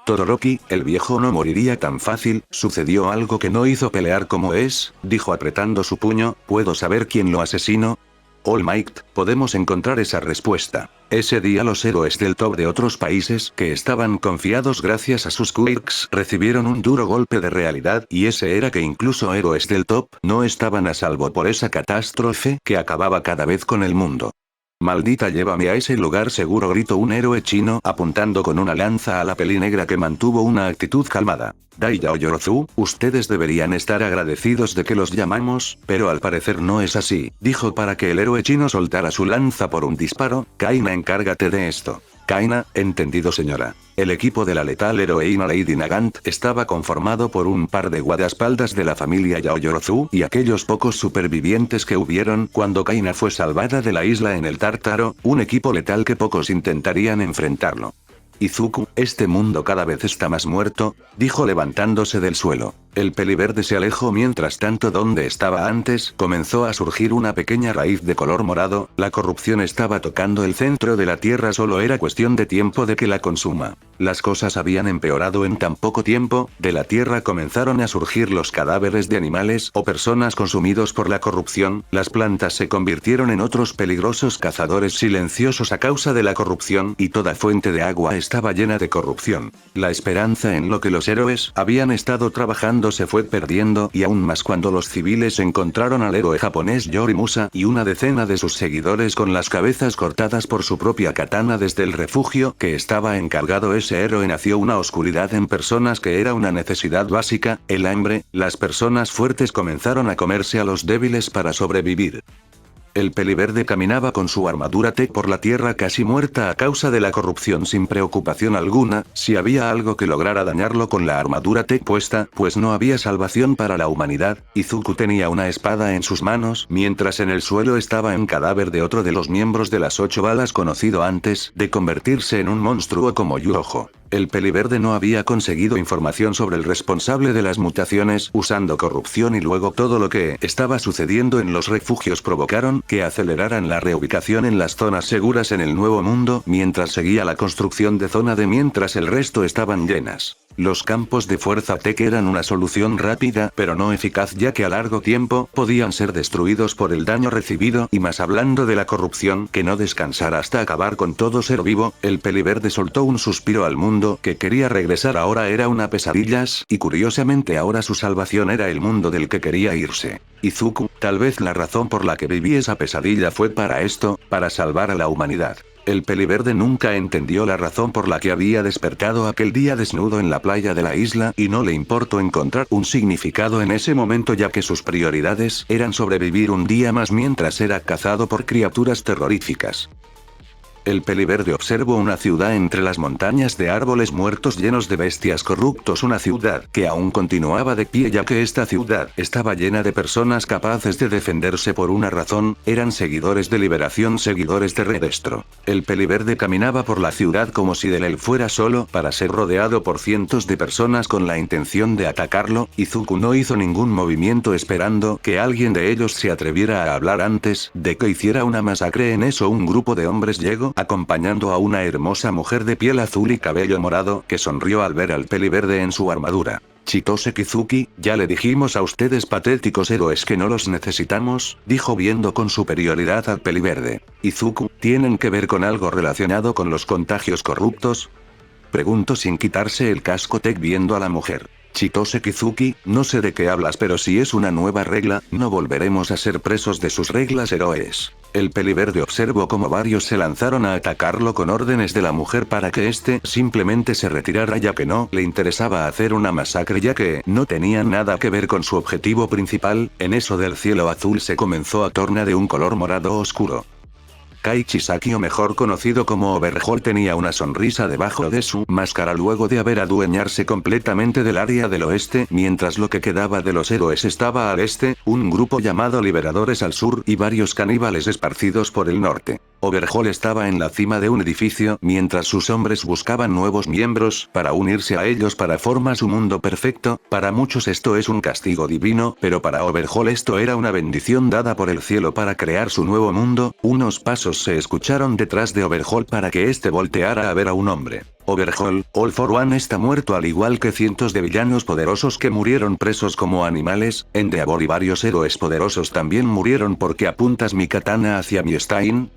Todoroki, el viejo no moriría tan fácil, sucedió algo que no hizo pelear como es, dijo apretando su puño, ¿puedo saber quién lo asesinó? All Might, podemos encontrar esa respuesta. Ese día los héroes del top de otros países que estaban confiados gracias a sus quirks recibieron un duro golpe de realidad y ese era que incluso héroes del top no estaban a salvo por esa catástrofe que acababa cada vez con el mundo. Maldita llévame a ese lugar seguro, gritó un héroe chino apuntando con una lanza a la peli negra que mantuvo una actitud calmada. Dai Yaoyorozu, ustedes deberían estar agradecidos de que los llamamos, pero al parecer no es así, dijo para que el héroe chino soltara su lanza por un disparo. Kaina, encárgate de esto. Kaina, entendido señora. El equipo de la letal heroína Lady Nagant estaba conformado por un par de guardaespaldas de la familia Yaoyorozu y aquellos pocos supervivientes que hubieron cuando Kaina fue salvada de la isla en el Tártaro, un equipo letal que pocos intentarían enfrentarlo. Izuku, este mundo cada vez está más muerto, dijo levantándose del suelo. El peliverde se alejó mientras tanto donde estaba antes, comenzó a surgir una pequeña raíz de color morado, la corrupción estaba tocando el centro de la tierra, solo era cuestión de tiempo de que la consuma. Las cosas habían empeorado en tan poco tiempo, de la tierra comenzaron a surgir los cadáveres de animales o personas consumidos por la corrupción, las plantas se convirtieron en otros peligrosos cazadores silenciosos a causa de la corrupción y toda fuente de agua estaba llena de corrupción. La esperanza en lo que los héroes habían estado trabajando se fue perdiendo y aún más cuando los civiles encontraron al héroe japonés Yorimusa y una decena de sus seguidores con las cabezas cortadas por su propia katana desde el refugio que estaba encargado. Ese héroe nació una oscuridad en personas que era una necesidad básica, el hambre, las personas fuertes comenzaron a comerse a los débiles para sobrevivir. El peliverde caminaba con su armadura Tech por la tierra casi muerta a causa de la corrupción sin preocupación alguna, si había algo que lograra dañarlo con la armadura Tech puesta, pues no había salvación para la humanidad. Izuku tenía una espada en sus manos, mientras en el suelo estaba un cadáver de otro de los miembros de las 8 balas conocido antes de convertirse en un monstruo como Yuojo. El peliverde no había conseguido información sobre el responsable de las mutaciones usando corrupción y luego todo lo que estaba sucediendo en los refugios provocaron que aceleraran la reubicación en las zonas seguras en el nuevo mundo mientras seguía la construcción de zona D mientras el resto estaban llenas. Los campos de fuerza Tech eran una solución rápida pero no eficaz ya que a largo tiempo podían ser destruidos por el daño recibido y más hablando de la corrupción que no descansara hasta acabar con todo ser vivo. El peliverde soltó un suspiro al mundo que quería regresar ahora era una pesadilla y curiosamente ahora su salvación era el mundo del que quería irse. Izuku, tal vez la razón por la que viví esa pesadilla fue para esto, para salvar a la humanidad. El peliverde nunca entendió la razón por la que había despertado aquel día desnudo en la playa de la isla y no le importó encontrar un significado en ese momento ya que sus prioridades eran sobrevivir un día más mientras era cazado por criaturas terroríficas. El peliverde observó una ciudad entre las montañas de árboles muertos llenos de bestias corruptos, una ciudad que aún continuaba de pie ya que esta ciudad estaba llena de personas capaces de defenderse por una razón, eran seguidores de liberación, seguidores de Redestro. El peliverde caminaba por la ciudad como si de él fuera solo para ser rodeado por cientos de personas con la intención de atacarlo. Izuku no hizo ningún movimiento esperando que alguien de ellos se atreviera a hablar antes de que hiciera una masacre. En eso un grupo de hombres llegó acompañando a una hermosa mujer de piel azul y cabello morado que sonrió al ver al peliverde en su armadura. Chitose Kizuki, ya le dijimos a ustedes patéticos héroes que no los necesitamos, dijo viendo con superioridad al peliverde. Izuku, ¿tienen que ver con algo relacionado con los contagios corruptos? Preguntó sin quitarse el casco Tech viendo a la mujer. Chitose Kizuki, no sé de qué hablas pero si es una nueva regla, no volveremos a ser presos de sus reglas héroes. El peliverde observó cómo varios se lanzaron a atacarlo con órdenes de la mujer para que éste simplemente se retirara ya que no le interesaba hacer una masacre ya que no tenía nada que ver con su objetivo principal. En eso del cielo azul se comenzó a tornar de un color morado oscuro. Kai Chisaki o mejor conocido como Overhaul tenía una sonrisa debajo de su máscara luego de haber adueñarse completamente del área del oeste mientras lo que quedaba de los héroes estaba al este, un grupo llamado Liberadores al sur y varios caníbales esparcidos por el norte. Overhaul estaba en la cima de un edificio mientras sus hombres buscaban nuevos miembros para unirse a ellos para formar su mundo perfecto. Para muchos esto es un castigo divino, pero para Overhaul esto era una bendición dada por el cielo para crear su nuevo mundo. Unos pasos se escucharon detrás de Overhaul para que éste volteara a ver a un hombre. Overhaul, All for One está muerto al igual que cientos de villanos poderosos que murieron presos como animales. Endeavor y varios héroes poderosos también murieron. ¿Por qué apuntas mi katana hacia mi Stein?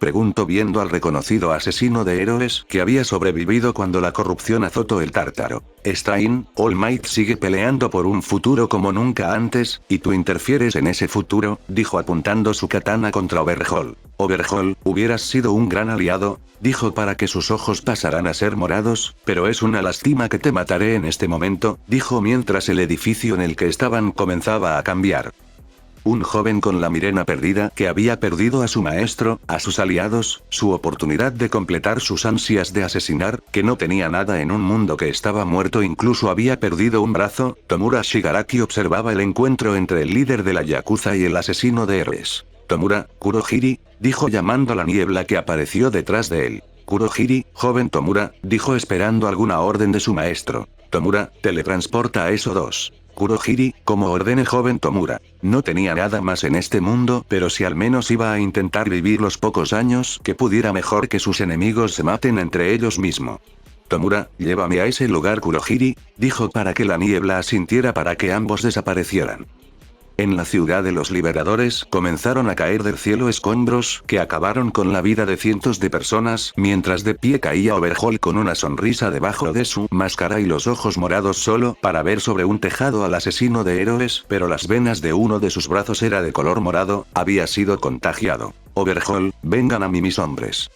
Preguntó viendo al reconocido asesino de héroes que había sobrevivido cuando la corrupción azotó el Tártaro. Stein, All Might sigue peleando por un futuro como nunca antes, y tú interfieres en ese futuro, dijo apuntando su katana contra Overhaul. Overhaul, hubieras sido un gran aliado, dijo para que sus ojos pasaran a ser morados, pero es una lástima que te mataré en este momento, dijo mientras el edificio en el que estaban comenzaba a cambiar. Un joven con la mirena perdida que había perdido a su maestro, a sus aliados, su oportunidad de completar sus ansias de asesinar, que no tenía nada en un mundo que estaba muerto, incluso había perdido un brazo. Tomura Shigaraki observaba el encuentro entre el líder de la Yakuza y el asesino de héroes. Tomura, Kurohiri, dijo llamando a la niebla que apareció detrás de él. Kurohiri, joven Tomura, dijo esperando alguna orden de su maestro. Tomura, teletransporta a esos dos. Kurohiri, como ordene joven Tomura. No tenía nada más en este mundo, pero si al menos iba a intentar vivir los pocos años que pudiera, mejor que sus enemigos se maten entre ellos mismos. Tomura, llévame a ese lugar. Kurohiri, dijo para que la niebla asintiera para que ambos desaparecieran. En la ciudad de los liberadores comenzaron a caer del cielo escombros que acabaron con la vida de cientos de personas, mientras de pie caía Overhaul con una sonrisa debajo de su máscara y los ojos morados solo para ver sobre un tejado al asesino de héroes, pero las venas de uno de sus brazos era de color morado, había sido contagiado. Overhaul, vengan a mí mis hombres.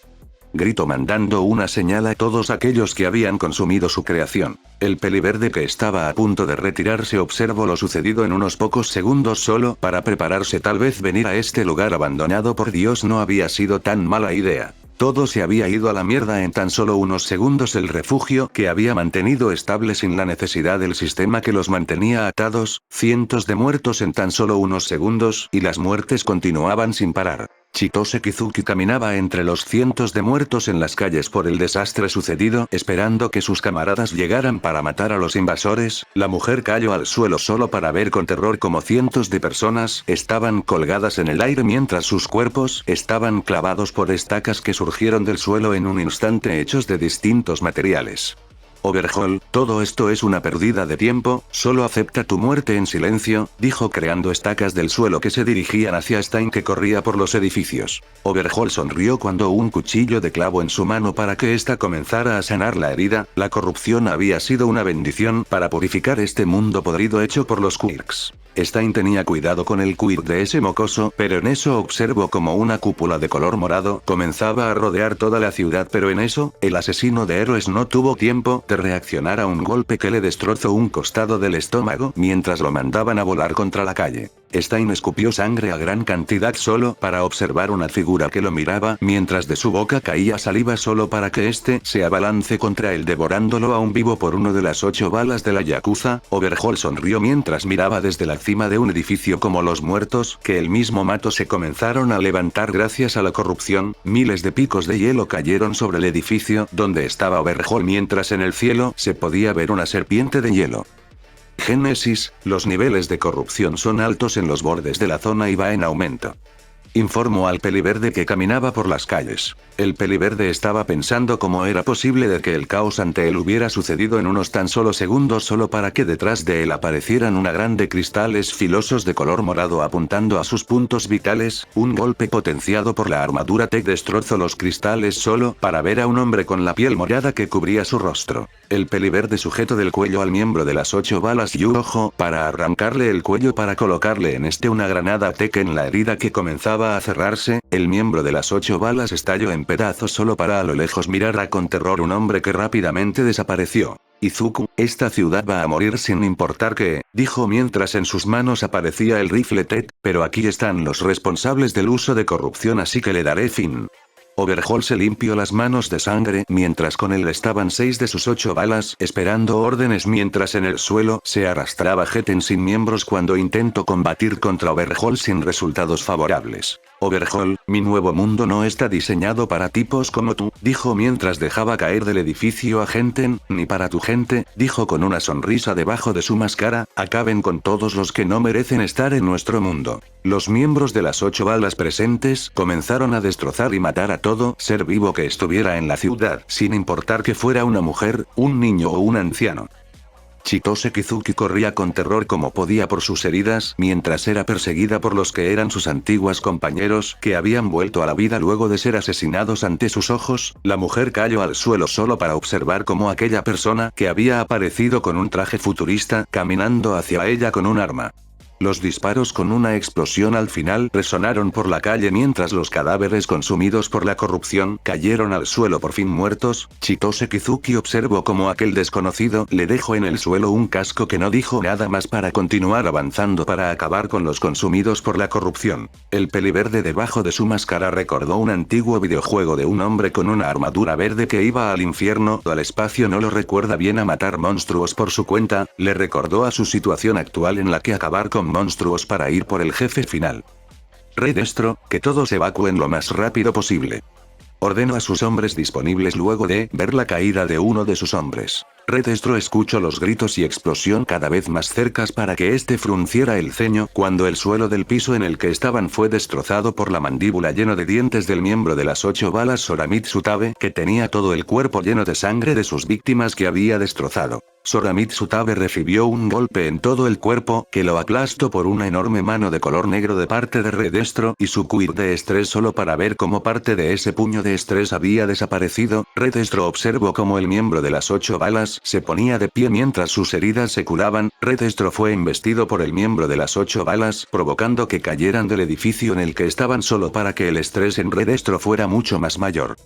Gritó mandando una señal a todos aquellos que habían consumido su creación. El peliverde que estaba a punto de retirarse observó lo sucedido en unos pocos segundos solo para prepararse. Tal vez venir a este lugar abandonado por Dios no había sido tan mala idea. Todo se había ido a la mierda en tan solo unos segundos. El refugio que había mantenido estable sin la necesidad del sistema que los mantenía atados, cientos de muertos en tan solo unos segundos, y las muertes continuaban sin parar. Chitose Kizuki caminaba entre los cientos de muertos en las calles por el desastre sucedido, esperando que sus camaradas llegaran para matar a los invasores. La mujer cayó al suelo solo para ver con terror como cientos de personas estaban colgadas en el aire mientras sus cuerpos estaban clavados por estacas que surgieron del suelo en un instante hechos de distintos materiales. Overhaul, todo esto es una pérdida de tiempo, solo acepta tu muerte en silencio, dijo creando estacas del suelo que se dirigían hacia Stein que corría por los edificios. Overhaul sonrió cuando un cuchillo de clavo en su mano para que ésta comenzara a sanar la herida. La corrupción había sido una bendición para purificar este mundo podrido hecho por los quirks. Stein tenía cuidado con el quirk de ese mocoso, pero en eso observó como una cúpula de color morado comenzaba a rodear toda la ciudad, pero en eso, el asesino de héroes no tuvo tiempo de reaccionar a un golpe que le destrozó un costado del estómago mientras lo mandaban a volar contra la calle. Stein escupió sangre a gran cantidad solo para observar una figura que lo miraba mientras de su boca caía saliva solo para que éste se abalance contra él devorándolo aún vivo por una de las 8 balas de la Yakuza. Overhaul sonrió mientras miraba desde la cima de un edificio como los muertos que él mismo mató se comenzaron a levantar gracias a la corrupción. Miles de picos de hielo cayeron sobre el edificio donde estaba Overhaul mientras en el cielo se podía ver una serpiente de hielo. Génesis, los niveles de corrupción son altos en los bordes de la zona y va en aumento. Informó al peliverde que caminaba por las calles. El peliverde estaba pensando cómo era posible de que el caos ante él hubiera sucedido en unos tan solo segundos solo para que detrás de él aparecieran una gran de cristales filosos de color morado apuntando a sus puntos vitales. Un golpe potenciado por la armadura Tech destrozó los cristales solo para ver a un hombre con la piel morada que cubría su rostro. El peliverde sujetó del cuello al miembro de las 8 balas y ojo para arrancarle el cuello para colocarle en una granada Tech en la herida que comenzaba a cerrarse. El miembro de las 8 balas estalló en pedazos solo para a lo lejos mirar a con terror un hombre que rápidamente desapareció. Izuku, esta ciudad va a morir sin importar qué, dijo mientras en sus manos aparecía el rifle Tet, pero aquí están los responsables del uso de corrupción así que le daré fin. Overhaul se limpió las manos de sangre mientras con él estaban 6 de sus 8 balas esperando órdenes mientras en el suelo se arrastraba Geten sin miembros cuando intentó combatir contra Overhaul sin resultados favorables. Overhaul, mi nuevo mundo no está diseñado para tipos como tú, dijo mientras dejaba caer del edificio a Genten, ni para tu gente, dijo con una sonrisa debajo de su máscara, acaben con todos los que no merecen estar en nuestro mundo. Los miembros de las 8 balas presentes comenzaron a destrozar y matar a todo ser vivo que estuviera en la ciudad, sin importar que fuera una mujer, un niño o un anciano. Chitose Kizuki corría con terror como podía por sus heridas mientras era perseguida por los que eran sus antiguos compañeros que habían vuelto a la vida luego de ser asesinados ante sus ojos. La mujer cayó al suelo solo para observar cómo aquella persona que había aparecido con un traje futurista caminando hacia ella con un arma. Los disparos con una explosión al final resonaron por la calle mientras los cadáveres consumidos por la corrupción cayeron al suelo por fin muertos. Chitose Kizuki observó cómo aquel desconocido le dejó en el suelo un casco que no dijo nada más para continuar avanzando para acabar con los consumidos por la corrupción. El peliverde debajo de su máscara recordó un antiguo videojuego de un hombre con una armadura verde que iba al infierno o al espacio, no lo recuerda bien, a matar monstruos por su cuenta, le recordó a su situación actual en la que acabar con monstruos para ir por el jefe final. Redestro, que todos evacúen lo más rápido posible. Ordenó a sus hombres disponibles luego de ver la caída de uno de sus hombres. Redestro escuchó los gritos y explosión cada vez más cercas para que este frunciera el ceño cuando el suelo del piso en el que estaban fue destrozado por la mandíbula lleno de dientes del miembro de las 8 balas Soramitsu Tabe, que tenía todo el cuerpo lleno de sangre de sus víctimas que había destrozado. Soramitsu Tabe recibió un golpe en todo el cuerpo que lo aplastó por una enorme mano de color negro de parte de Redestro y su quid de estrés solo para ver cómo parte de ese puño de estrés había desaparecido. Redestro observó cómo el miembro de las 8 balas se ponía de pie mientras sus heridas se curaban. Redestro fue embestido por el miembro de las 8 balas provocando que cayeran del edificio en el que estaban solo para que el estrés en Redestro fuera mucho más mayor.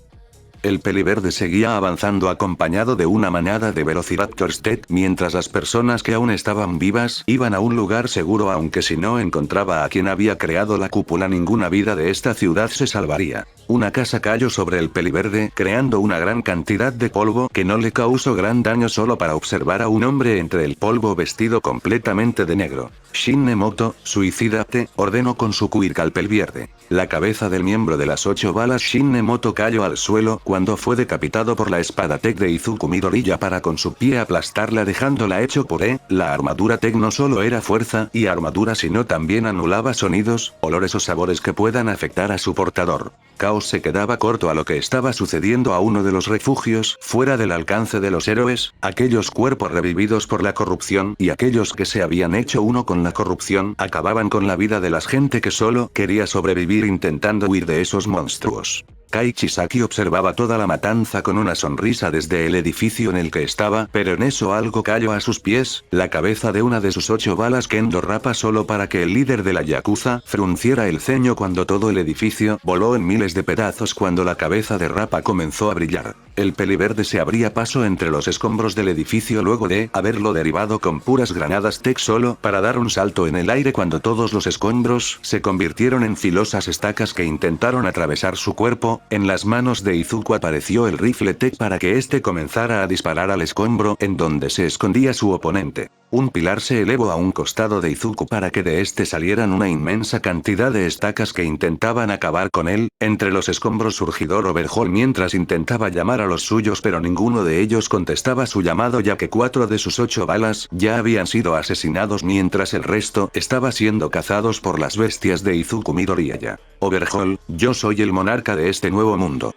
El peliverde seguía avanzando acompañado de una manada de Velociraptors Ted mientras las personas que aún estaban vivas iban a un lugar seguro, aunque si no encontraba a quien había creado la cúpula ninguna vida de esta ciudad se salvaría. Una casa cayó sobre el peliverde creando una gran cantidad de polvo que no le causó gran daño solo para observar a un hombre entre el polvo vestido completamente de negro. Shinnemoto, suicídate, ordenó con su quirk al peliverde. La cabeza del miembro de las 8 balas Shinnemoto cayó al suelo cuando fue decapitado por la espada Tech de Izuku Midoriya para con su pie aplastarla dejándola hecho puré. La armadura Tech no solo era fuerza y armadura sino también anulaba sonidos, olores o sabores que puedan afectar a su portador. Caos se quedaba corto a lo que estaba sucediendo a uno de los refugios fuera del alcance de los héroes, aquellos cuerpos revividos por la corrupción y aquellos que se habían hecho uno con la corrupción acababan con la vida de la gente que solo quería sobrevivir intentando huir de esos monstruos. Kai Chisaki observaba toda la matanza con una sonrisa desde el edificio en el que estaba, pero en eso algo cayó a sus pies, la cabeza de una de sus 8 balas Kendo Rappa solo para que el líder de la Yakuza frunciera el ceño cuando todo el edificio voló en miles de pedazos cuando la cabeza de Rappa comenzó a brillar. El peliverde se abría paso entre los escombros del edificio luego de haberlo derribado con puras granadas Tech solo para dar un salto en el aire cuando todos los escombros se convirtieron en filosas estacas que intentaron atravesar su cuerpo. En las manos de Izuku apareció el rifle Tech para que este comenzara a disparar al escombro en donde se escondía su oponente. Un pilar se elevó a un costado de Izuku para que de este salieran una inmensa cantidad de estacas que intentaban acabar con él. Entre los escombros surgió Overhaul mientras intentaba llamar a los suyos, pero ninguno de ellos contestaba su llamado ya que 4 de sus 8 balas ya habían sido asesinados mientras el resto estaba siendo cazados por las bestias de Izuku Midoriya. Overhaul, yo soy el monarca de este nuevo mundo.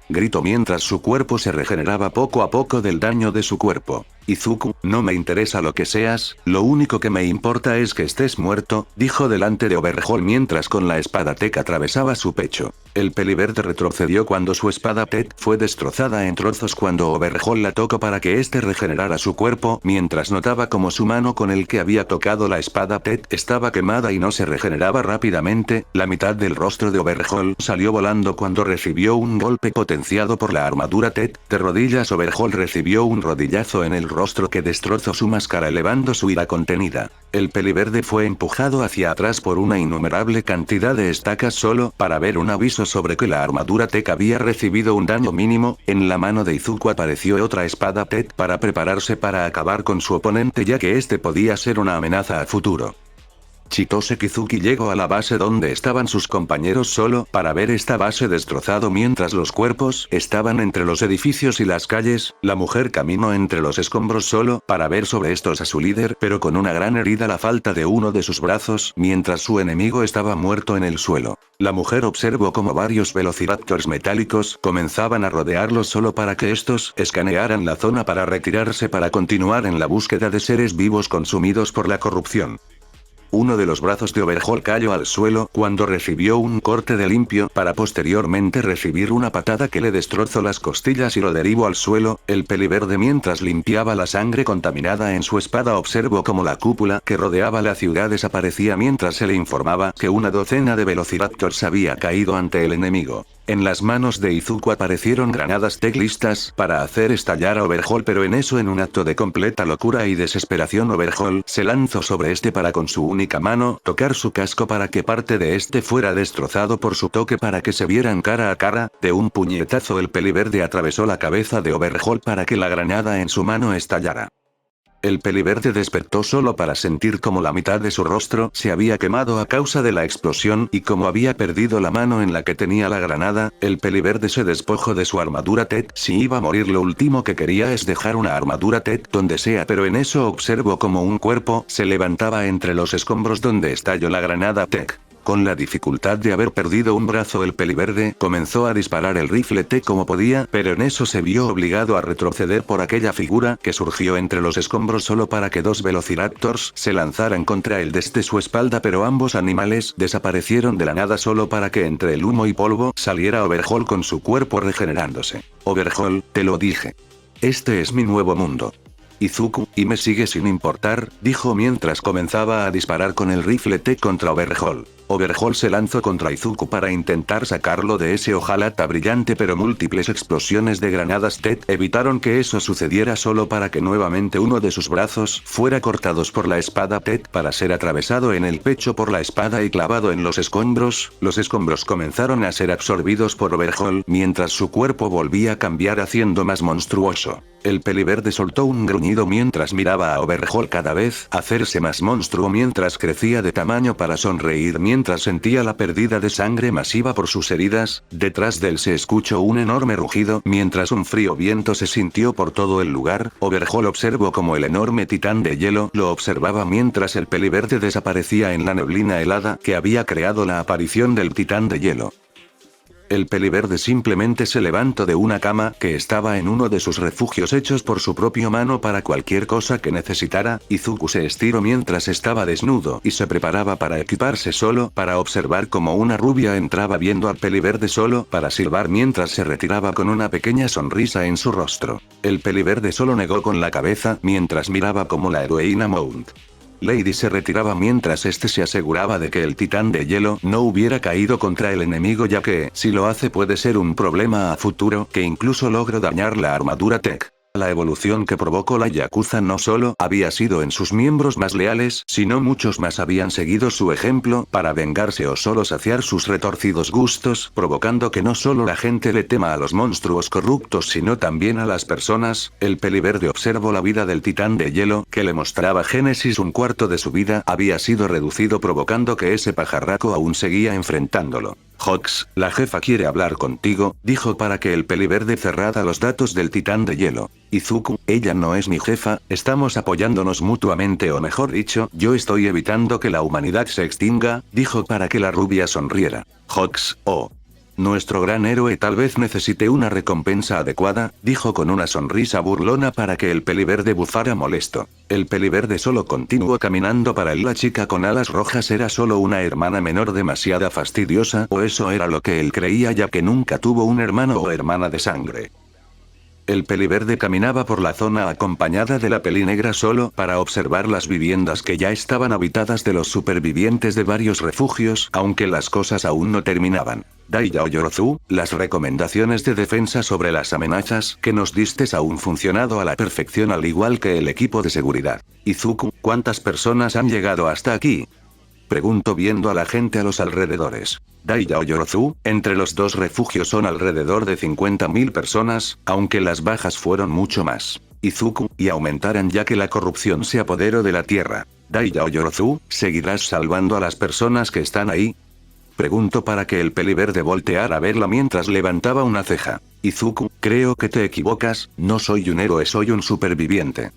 Gritó mientras su cuerpo se regeneraba poco a poco del daño de su cuerpo. Izuku, no me interesa lo que seas, lo único que me importa es que estés muerto, dijo delante de Overhaul mientras con la espada Tech atravesaba su pecho. El peliverde retrocedió cuando su espada Tech fue destrozada en trozos cuando Overhaul la tocó para que este regenerara su cuerpo mientras notaba como su mano con el que había tocado la espada Tech estaba quemada y no se regeneraba rápidamente. La mitad del rostro de Overhaul salió volando cuando recibió un golpe potenciado por la armadura Tech. De rodillas Overhaul recibió un rodillazo en el rostro que destrozó su máscara elevando su ira contenida. El peliverde fue empujado hacia atrás por una innumerable cantidad de estacas solo para ver un aviso sobre que la armadura Tech había recibido un daño mínimo. En la mano de Izuku apareció otra espada Tech para prepararse para acabar con su oponente ya que este podía ser una amenaza a futuro. Chitose Kizuki llegó a la base donde estaban sus compañeros solo para ver esta base destrozado mientras los cuerpos estaban entre los edificios y las calles. La mujer caminó entre los escombros solo para ver sobre estos a su líder, pero con una gran herida a la falta de uno de sus brazos, mientras su enemigo estaba muerto en el suelo. La mujer observó como varios velociraptors metálicos comenzaban a rodearlos solo para que estos escanearan la zona para retirarse para continuar en la búsqueda de seres vivos consumidos por la corrupción. Uno de los brazos de Overhaul cayó al suelo cuando recibió un corte de limpio para posteriormente recibir una patada que le destrozó las costillas y lo derribó al suelo. El peliverde mientras limpiaba la sangre contaminada en su espada observó como la cúpula que rodeaba la ciudad desaparecía mientras se le informaba que una docena de velociraptors había caído ante el enemigo. En las manos de Izuku aparecieron granadas Tech listas para hacer estallar a Overhaul, pero en eso, en un acto de completa locura y desesperación, Overhaul se lanzó sobre este para con su única mano tocar su casco para que parte de este fuera destrozado por su toque para que se vieran cara a cara. De un puñetazo el peliverde atravesó la cabeza de Overhaul para que la granada en su mano estallara. El peliverde despertó solo para sentir como la mitad de su rostro se había quemado a causa de la explosión y como había perdido la mano en la que tenía la granada, el peliverde se despojó de su armadura Tech. Si iba a morir, lo último que quería es dejar una armadura Tech donde sea, pero en eso observó como un cuerpo se levantaba entre los escombros donde estalló la granada Tech. Con la dificultad de haber perdido un brazo, el peliverde comenzó a disparar el rifle T como podía, pero en eso se vio obligado a retroceder por aquella figura que surgió entre los escombros solo para que dos velociraptors se lanzaran contra él desde su espalda, pero ambos animales desaparecieron de la nada solo para que entre el humo y polvo saliera Overhaul con su cuerpo regenerándose. Overhaul, te lo dije. Este es mi nuevo mundo. Izuku, y me sigue sin importar, dijo mientras comenzaba a disparar con el rifle T contra Overhaul. Overhaul se lanzó contra Izuku para intentar sacarlo de ese hojalata brillante, pero múltiples explosiones de granadas T evitaron que eso sucediera solo para que nuevamente uno de sus brazos fuera cortados por la espada T para ser atravesado en el pecho por la espada y clavado en los escombros. Los escombros comenzaron a ser absorbidos por Overhaul mientras su cuerpo volvía a cambiar haciendo más monstruoso. El peliverde soltó un gruñido mientras miraba a Overhaul cada vez hacerse más monstruo mientras crecía de tamaño para sonreír mientras sentía la pérdida de sangre masiva por sus heridas. Detrás de él se escuchó un enorme rugido mientras un frío viento se sintió por todo el lugar. Overhaul observó como el enorme titán de hielo lo observaba mientras el peliverde desaparecía en la neblina helada que había creado la aparición del titán de hielo. El peliverde simplemente se levantó de una cama que estaba en uno de sus refugios hechos por su propia mano para cualquier cosa que necesitara. Izuku se estiró mientras estaba desnudo y se preparaba para equiparse solo para observar cómo una rubia entraba viendo al peliverde solo para silbar mientras se retiraba con una pequeña sonrisa en su rostro. El peliverde solo negó con la cabeza mientras miraba como la heroína Mount Lady se retiraba mientras este se aseguraba de que el titán de hielo no hubiera caído contra el enemigo, ya que, si lo hace, puede ser un problema a futuro, que incluso logró dañar la armadura Tech. La evolución que provocó la Yakuza no solo había sido en sus miembros más leales, sino muchos más habían seguido su ejemplo para vengarse o solo saciar sus retorcidos gustos, provocando que no solo la gente le tema a los monstruos corruptos sino también a las personas. El peliverde observó la vida del titán de hielo, que le mostraba Génesis. Un cuarto de su vida había sido reducido, provocando que ese pajarraco aún seguía enfrentándolo. Hawks, la jefa quiere hablar contigo, dijo para que el peliverde cerrara los datos del titán de hielo. Izuku, ella no es mi jefa, estamos apoyándonos mutuamente, o mejor dicho, yo estoy evitando que la humanidad se extinga, dijo para que la rubia sonriera. Hawks, oh. Nuestro gran héroe tal vez necesite una recompensa adecuada, dijo con una sonrisa burlona para que el peliverde bufara molesto. El peliverde solo continuó caminando. Para él la chica con alas rojas era solo una hermana menor demasiada fastidiosa, o eso era lo que él creía, ya que nunca tuvo un hermano o hermana de sangre. El peliverde caminaba por la zona acompañada de la pelinegra solo para observar las viviendas que ya estaban habitadas de los supervivientes de varios refugios, aunque las cosas aún no terminaban. Daiya Oyorozu, las recomendaciones de defensa sobre las amenazas que nos distes aún funcionado a la perfección, al igual que el equipo de seguridad. Izuku, ¿cuántas personas han llegado hasta aquí? Preguntó viendo a la gente a los alrededores. Daiya Oyorozu, entre los dos refugios son alrededor de 50.000 personas, aunque las bajas fueron mucho más. Izuku, y aumentarán ya que la corrupción se apoderó de la tierra. Dai Yaoyorozu, ¿seguirás salvando a las personas que están ahí? Pregunto para que el peliverde volteara a verla mientras levantaba una ceja. Izuku, creo que te equivocas, no soy un héroe, soy un superviviente.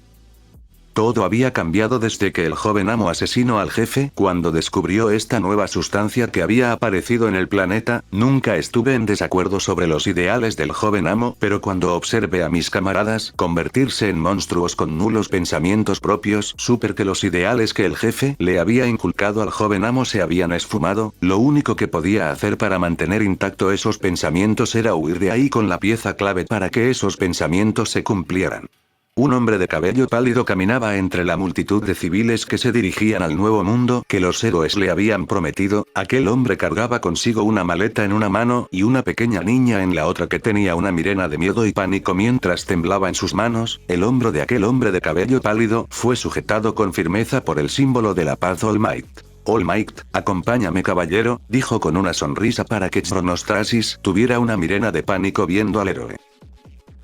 Todo había cambiado desde que el joven amo asesinó al jefe. Cuando descubrió esta nueva sustancia que había aparecido en el planeta, nunca estuve en desacuerdo sobre los ideales del joven amo, pero cuando observé a mis camaradas convertirse en monstruos con nulos pensamientos propios, supe que los ideales que el jefe le había inculcado al joven amo se habían esfumado. Lo único que podía hacer para mantener intacto esos pensamientos era huir de ahí con la pieza clave para que esos pensamientos se cumplieran. Un hombre de cabello pálido caminaba entre la multitud de civiles que se dirigían al nuevo mundo que los héroes le habían prometido. Aquel hombre cargaba consigo una maleta en una mano y una pequeña niña en la otra que tenía una mirena de miedo y pánico mientras temblaba en sus manos. El hombro de aquel hombre de cabello pálido fue sujetado con firmeza por el símbolo de la paz All Might. All Might, acompáñame caballero, dijo con una sonrisa para que Chronostrasis tuviera una mirena de pánico viendo al héroe.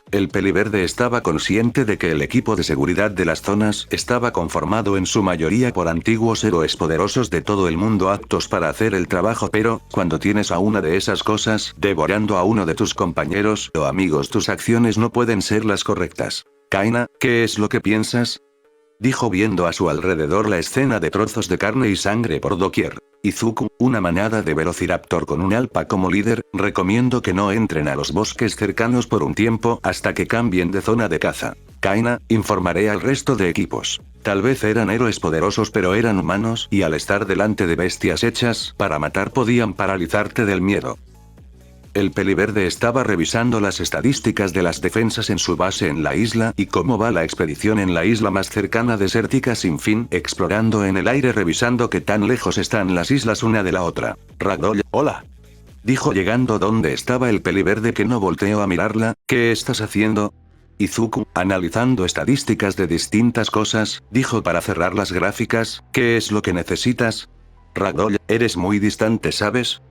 El peliverde estaba consciente de que el equipo de seguridad de las zonas estaba conformado en su mayoría por antiguos héroes poderosos de todo el mundo aptos para hacer el trabajo, pero, cuando tienes a una de esas cosas, devorando a uno de tus compañeros o amigos, tus acciones no pueden ser las correctas. Kaina, ¿qué es lo que piensas? Dijo viendo a su alrededor la escena de trozos de carne y sangre por doquier. Izuku, una manada de velociraptor con un alpa como líder, recomiendo que no entren a los bosques cercanos por un tiempo hasta que cambien de zona de caza. Kaina, informaré al resto de equipos. Tal vez eran héroes poderosos pero eran humanos y al estar delante de bestias hechas para matar podían paralizarte del miedo. El peliverde estaba revisando las estadísticas de las defensas en su base en la isla y cómo va la expedición en la isla más cercana desértica sin fin, explorando en el aire revisando qué tan lejos están las islas una de la otra. Ragdoll, hola. Dijo llegando donde estaba el peliverde que no volteó a mirarla, ¿qué estás haciendo? Izuku, analizando estadísticas de distintas cosas, dijo para cerrar las gráficas, ¿qué es lo que necesitas? Ragdoll, eres muy distante, ¿sabes?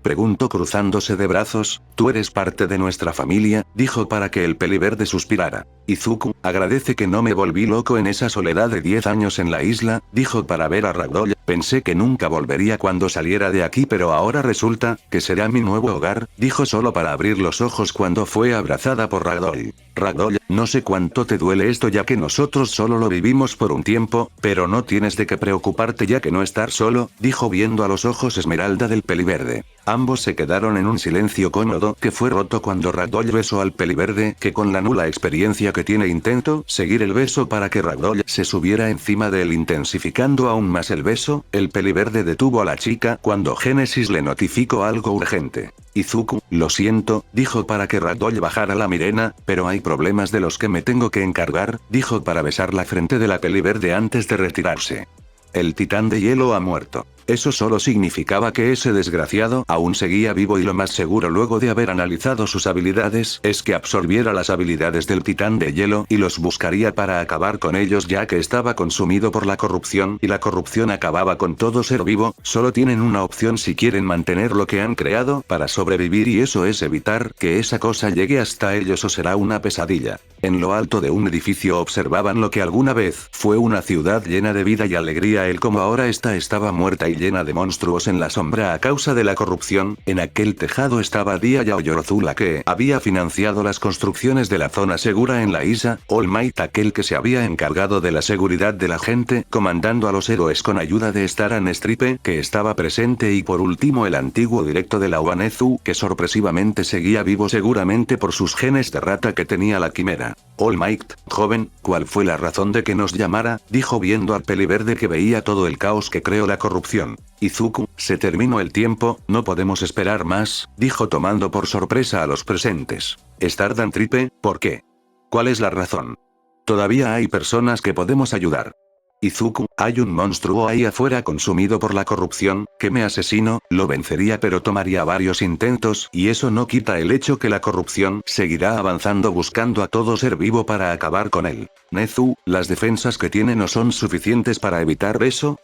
Preguntó cruzándose de brazos, tú eres parte de nuestra familia, dijo para que el peliverde suspirara. Izuku, agradece que no me volví loco en esa soledad de 10 años en la isla, dijo para ver a Ragdoll, pensé que nunca volvería cuando saliera de aquí pero ahora resulta que será mi nuevo hogar, dijo solo para abrir los ojos cuando fue abrazada por Ragdoll. Ragdoll, no sé cuánto te duele esto ya que nosotros solo lo vivimos por un tiempo, pero no tienes de qué preocuparte ya que no estar solo, dijo viendo a los ojos esmeralda del peliverde. Ambos se quedaron en un silencio cómodo que fue roto cuando Ragdoll besó al peliverde que con la nula experiencia que tiene intentó seguir el beso para que Ragdoll se subiera encima de él intensificando aún más el beso. El peliverde detuvo a la chica cuando Génesis le notificó algo urgente. Izuku, lo siento, dijo para que Ragdoll bajara la mirena, pero hay problemas de los que me tengo que encargar, dijo para besar la frente de la peliverde antes de retirarse. El titán de hielo ha muerto. Eso solo significaba que ese desgraciado aún seguía vivo y lo más seguro luego de haber analizado sus habilidades es que absorbiera las habilidades del titán de hielo y los buscaría para acabar con ellos ya que estaba consumido por la corrupción y la corrupción acababa con todo ser vivo. Solo tienen una opción si quieren mantener lo que han creado para sobrevivir y eso es evitar que esa cosa llegue hasta ellos o será una pesadilla. En lo alto de un edificio observaban lo que alguna vez fue una ciudad llena de vida y alegría. El como ahora esta estaba muerta y llena de monstruos en la sombra a causa de la corrupción. En aquel tejado estaba Dia Yaoyorozu la que había financiado las construcciones de la zona segura en la isla. All Might aquel que se había encargado de la seguridad de la gente, comandando a los héroes con ayuda de Staran Stripe, que estaba presente y por último el antiguo directo de la Uanezu, que sorpresivamente seguía vivo seguramente por sus genes de rata que tenía la quimera. All Might, joven, ¿cuál fue la razón de que nos llamara? Dijo viendo al peliverde que veía todo el caos que creó la corrupción. Izuku, se terminó el tiempo, no podemos esperar más, dijo tomando por sorpresa a los presentes. Staran Stripe, ¿por qué? ¿Cuál es la razón? Todavía hay personas que podemos ayudar. Izuku, hay un monstruo ahí afuera consumido por la corrupción, que me asesino, lo vencería pero tomaría varios intentos y eso no quita el hecho que la corrupción seguirá avanzando buscando a todo ser vivo para acabar con él. Nezu, ¿las defensas que tiene no son suficientes para evitar eso?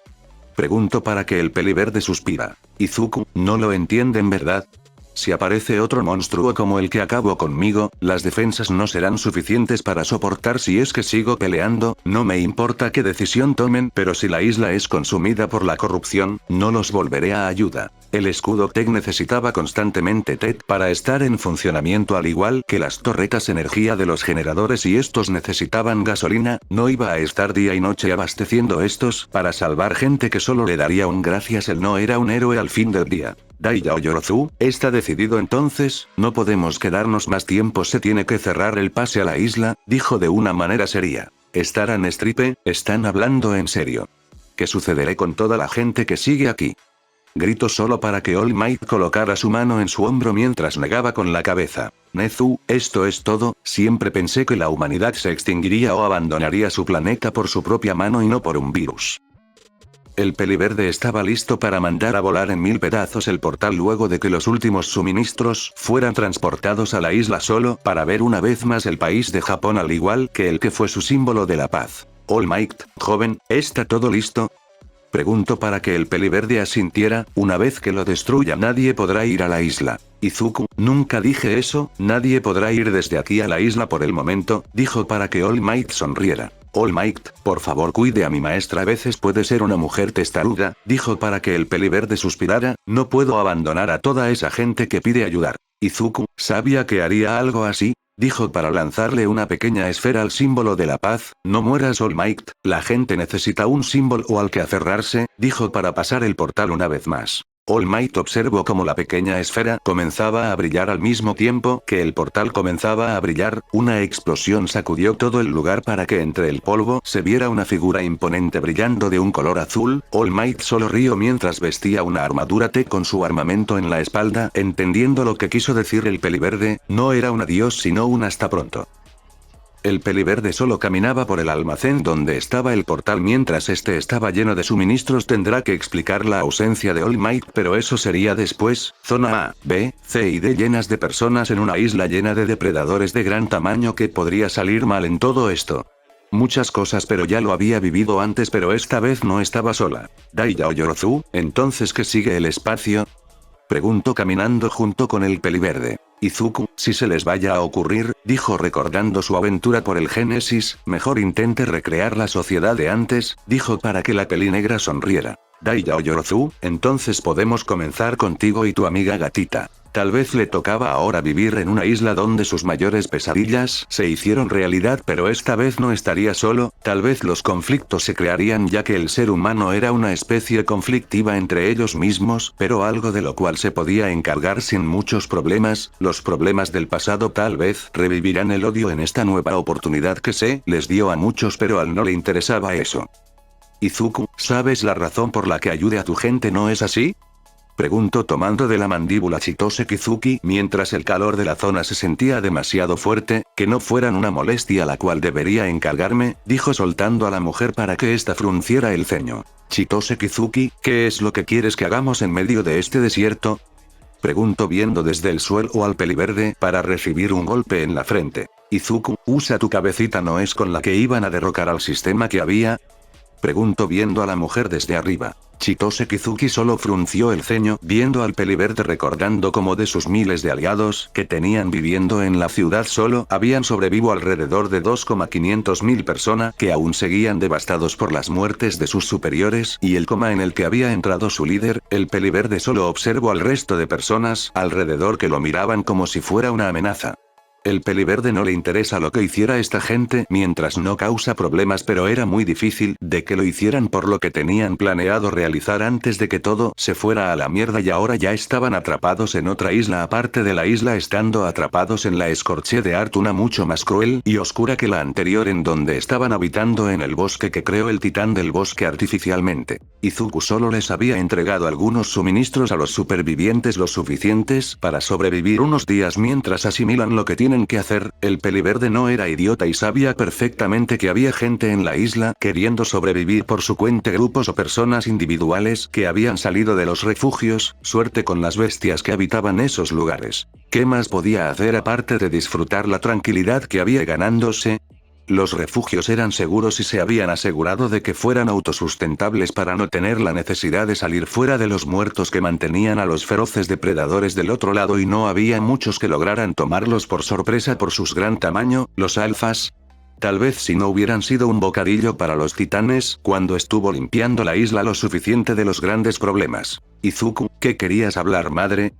Pregunto para que el peliverde suspira. Izuku, ¿no lo entienden verdad? Si aparece otro monstruo como el que acabó conmigo, las defensas no serán suficientes para soportar si es que sigo peleando, no me importa qué decisión tomen, pero si la isla es consumida por la corrupción, no los volveré a ayuda. El escudo Tech necesitaba constantemente Tech para estar en funcionamiento al igual que las torretas energía de los generadores y estos necesitaban gasolina, no iba a estar día y noche abasteciendo estos para salvar gente que solo le daría un gracias, él no era un héroe al fin del día. Dai Yaoyorozu, ¿está decidido entonces? No podemos quedarnos más tiempo, se tiene que cerrar el pase a la isla, dijo de una manera seria. ¿Estarán Stripe? ¿Están hablando en serio? ¿Qué sucederá con toda la gente que sigue aquí? Gritó solo para que All Might colocara su mano en su hombro mientras negaba con la cabeza. Nezu, esto es todo, siempre pensé que la humanidad se extinguiría o abandonaría su planeta por su propia mano y no por un virus. El peliverde estaba listo para mandar a volar en 1000 pedazos el portal luego de que los últimos suministros fueran transportados a la isla solo para ver una vez más el país de Japón al igual que el que fue su símbolo de la paz. All Might, joven, ¿está todo listo? Preguntó para que el peliverde asintiera, una vez que lo destruya nadie podrá ir a la isla. Izuku, nunca dije eso, nadie podrá ir desde aquí a la isla por el momento, dijo para que All Might sonriera. All Might, por favor cuide a mi maestra, a veces puede ser una mujer testaruda, dijo para que el peliverde suspirara, no puedo abandonar a toda esa gente que pide ayudar. Izuku, sabía que haría algo así, dijo para lanzarle una pequeña esfera al símbolo de la paz, no mueras All Might, la gente necesita un símbolo al que aferrarse, dijo para pasar el portal una vez más. All Might observó cómo la pequeña esfera comenzaba a brillar al mismo tiempo que el portal comenzaba a brillar, una explosión sacudió todo el lugar para que entre el polvo se viera una figura imponente brillando de un color azul. All Might solo rió mientras vestía una armadura T con su armamento en la espalda, entendiendo lo que quiso decir el peliverde, no era un adiós sino un hasta pronto. El peliverde solo caminaba por el almacén donde estaba el portal mientras este estaba lleno de suministros. Tendrá que explicar la ausencia de All Might, pero eso sería después. Zona A, B, C y D llenas de personas en una isla llena de depredadores de gran tamaño. ¿Qué podría salir mal en todo esto? Muchas cosas, pero ya lo había vivido antes, pero esta vez no estaba sola. Dai Yaoyorozu, ¿entonces qué sigue el espacio? Preguntó caminando junto con el peliverde. Izuku, si se les vaya a ocurrir, dijo recordando su aventura por el Génesis, mejor intente recrear la sociedad de antes, dijo para que la pelinegra sonriera. Dai Yaoyorozu, entonces podemos comenzar contigo y tu amiga gatita. Tal vez le tocaba ahora vivir en una isla donde sus mayores pesadillas se hicieron realidad, pero esta vez no estaría solo, tal vez los conflictos se crearían ya que el ser humano era una especie conflictiva entre ellos mismos, pero algo de lo cual se podía encargar sin muchos problemas, los problemas del pasado tal vez revivirán el odio en esta nueva oportunidad que se les dio a muchos, pero a él no le interesaba eso. Izuku, ¿sabes la razón por la que ayude a tu gente, no es así? Preguntó tomando de la mandíbula Chitose Kizuki mientras el calor de la zona se sentía demasiado fuerte, que no fueran una molestia la cual debería encargarme, dijo soltando a la mujer para que ésta frunciera el ceño. Chitose Kizuki, ¿qué es lo que quieres que hagamos en medio de este desierto? Preguntó viendo desde el suelo al peliverde para recibir un golpe en la frente. Izuku, usa tu cabecita, ¿no es con la que iban a derrocar al sistema que había? Preguntó viendo a la mujer desde arriba. Chitose Kizuki solo frunció el ceño viendo al peliverde recordando cómo de sus miles de aliados que tenían viviendo en la ciudad solo habían sobrevivido alrededor de 2.500.000 personas que aún seguían devastados por las muertes de sus superiores y el coma en el que había entrado su líder. El peliverde solo observó al resto de personas alrededor que lo miraban como si fuera una amenaza. El peliverde no le interesa lo que hiciera esta gente mientras no causa problemas, pero era muy difícil de que lo hicieran por lo que tenían planeado realizar antes de que todo se fuera a la mierda y ahora ya estaban atrapados en otra isla aparte de la isla, estando atrapados en la Escorche de Artuna mucho más cruel y oscura que la anterior en donde estaban habitando en el bosque que creó el titán del bosque artificialmente. Izuku solo les había entregado algunos suministros a los supervivientes lo suficientes para sobrevivir unos días mientras asimilan lo que tienen que hacer. El peliverde no era idiota y sabía perfectamente que había gente en la isla queriendo sobrevivir por su cuenta, grupos o personas individuales que habían salido de los refugios, suerte con las bestias que habitaban esos lugares. ¿Qué más podía hacer aparte de disfrutar la tranquilidad que había ganándose? Los refugios eran seguros y se habían asegurado de que fueran autosustentables para no tener la necesidad de salir fuera de los muertos que mantenían a los feroces depredadores del otro lado, y no había muchos que lograran tomarlos por sorpresa por su gran tamaño, los alfas. Tal vez si no hubieran sido un bocadillo para los titanes cuando estuvo limpiando la isla lo suficiente de los grandes problemas. Izuku, ¿qué querías hablar, madre?,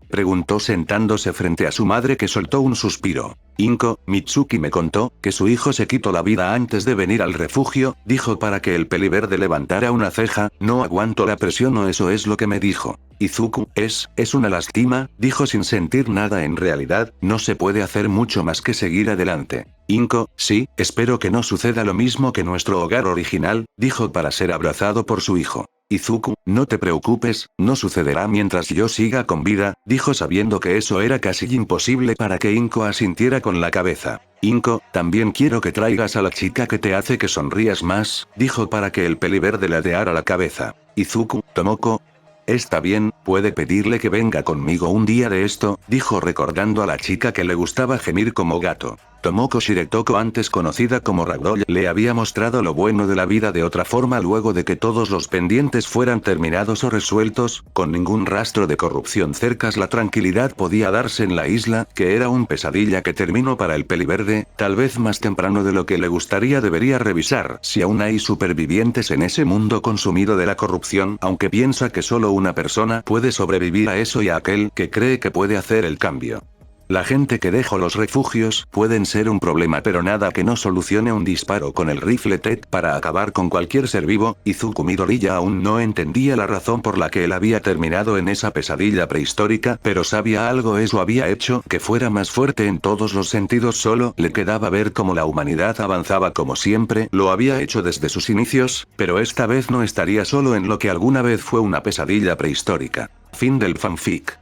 preguntó sentándose frente a su madre, que soltó un suspiro. Inko, Mitsuki me contó que su hijo se quitó la vida antes de venir al refugio, dijo para que el peliverde levantara una ceja. No aguanto la presión, o eso es lo que me dijo. Izuku, es una lástima, dijo sin sentir nada. En realidad, no se puede hacer mucho más que seguir adelante. Inko, sí, espero que no suceda lo mismo que nuestro hogar original, dijo para ser abrazado por su hijo. Izuku, no te preocupes, no sucederá mientras yo siga con vida, dijo sabiendo que eso era casi imposible para que Inko asintiera con la cabeza. Inko, también quiero que traigas a la chica que te hace que sonrías más, dijo para que el peliverde ladeara la cabeza. Izuku, Tomoko. Está bien, puede pedirle que venga conmigo un día de esto, dijo recordando a la chica que le gustaba gemir como gato. Tomoko Shiretoko, antes conocida como Ragdoll, le había mostrado lo bueno de la vida de otra forma luego de que todos los pendientes fueran terminados o resueltos, con ningún rastro de corrupción cerca. La tranquilidad podía darse en la isla, que era un pesadilla que terminó para el peliverde, tal vez más temprano de lo que le gustaría. Debería revisar si aún hay supervivientes en ese mundo consumido de la corrupción, aunque piensa que solo una persona puede sobrevivir a eso, y a aquel que cree que puede hacer el cambio. La gente que dejó los refugios pueden ser un problema, pero nada que no solucione un disparo con el rifle TED para acabar con cualquier ser vivo. Izuku Midoriya aún no entendía la razón por la que él había terminado en esa pesadilla prehistórica, pero sabía algo: eso había hecho que fuera más fuerte en todos los sentidos. Solo le quedaba ver cómo la humanidad avanzaba como siempre lo había hecho desde sus inicios, pero esta vez no estaría solo en lo que alguna vez fue una pesadilla prehistórica. Fin del fanfic.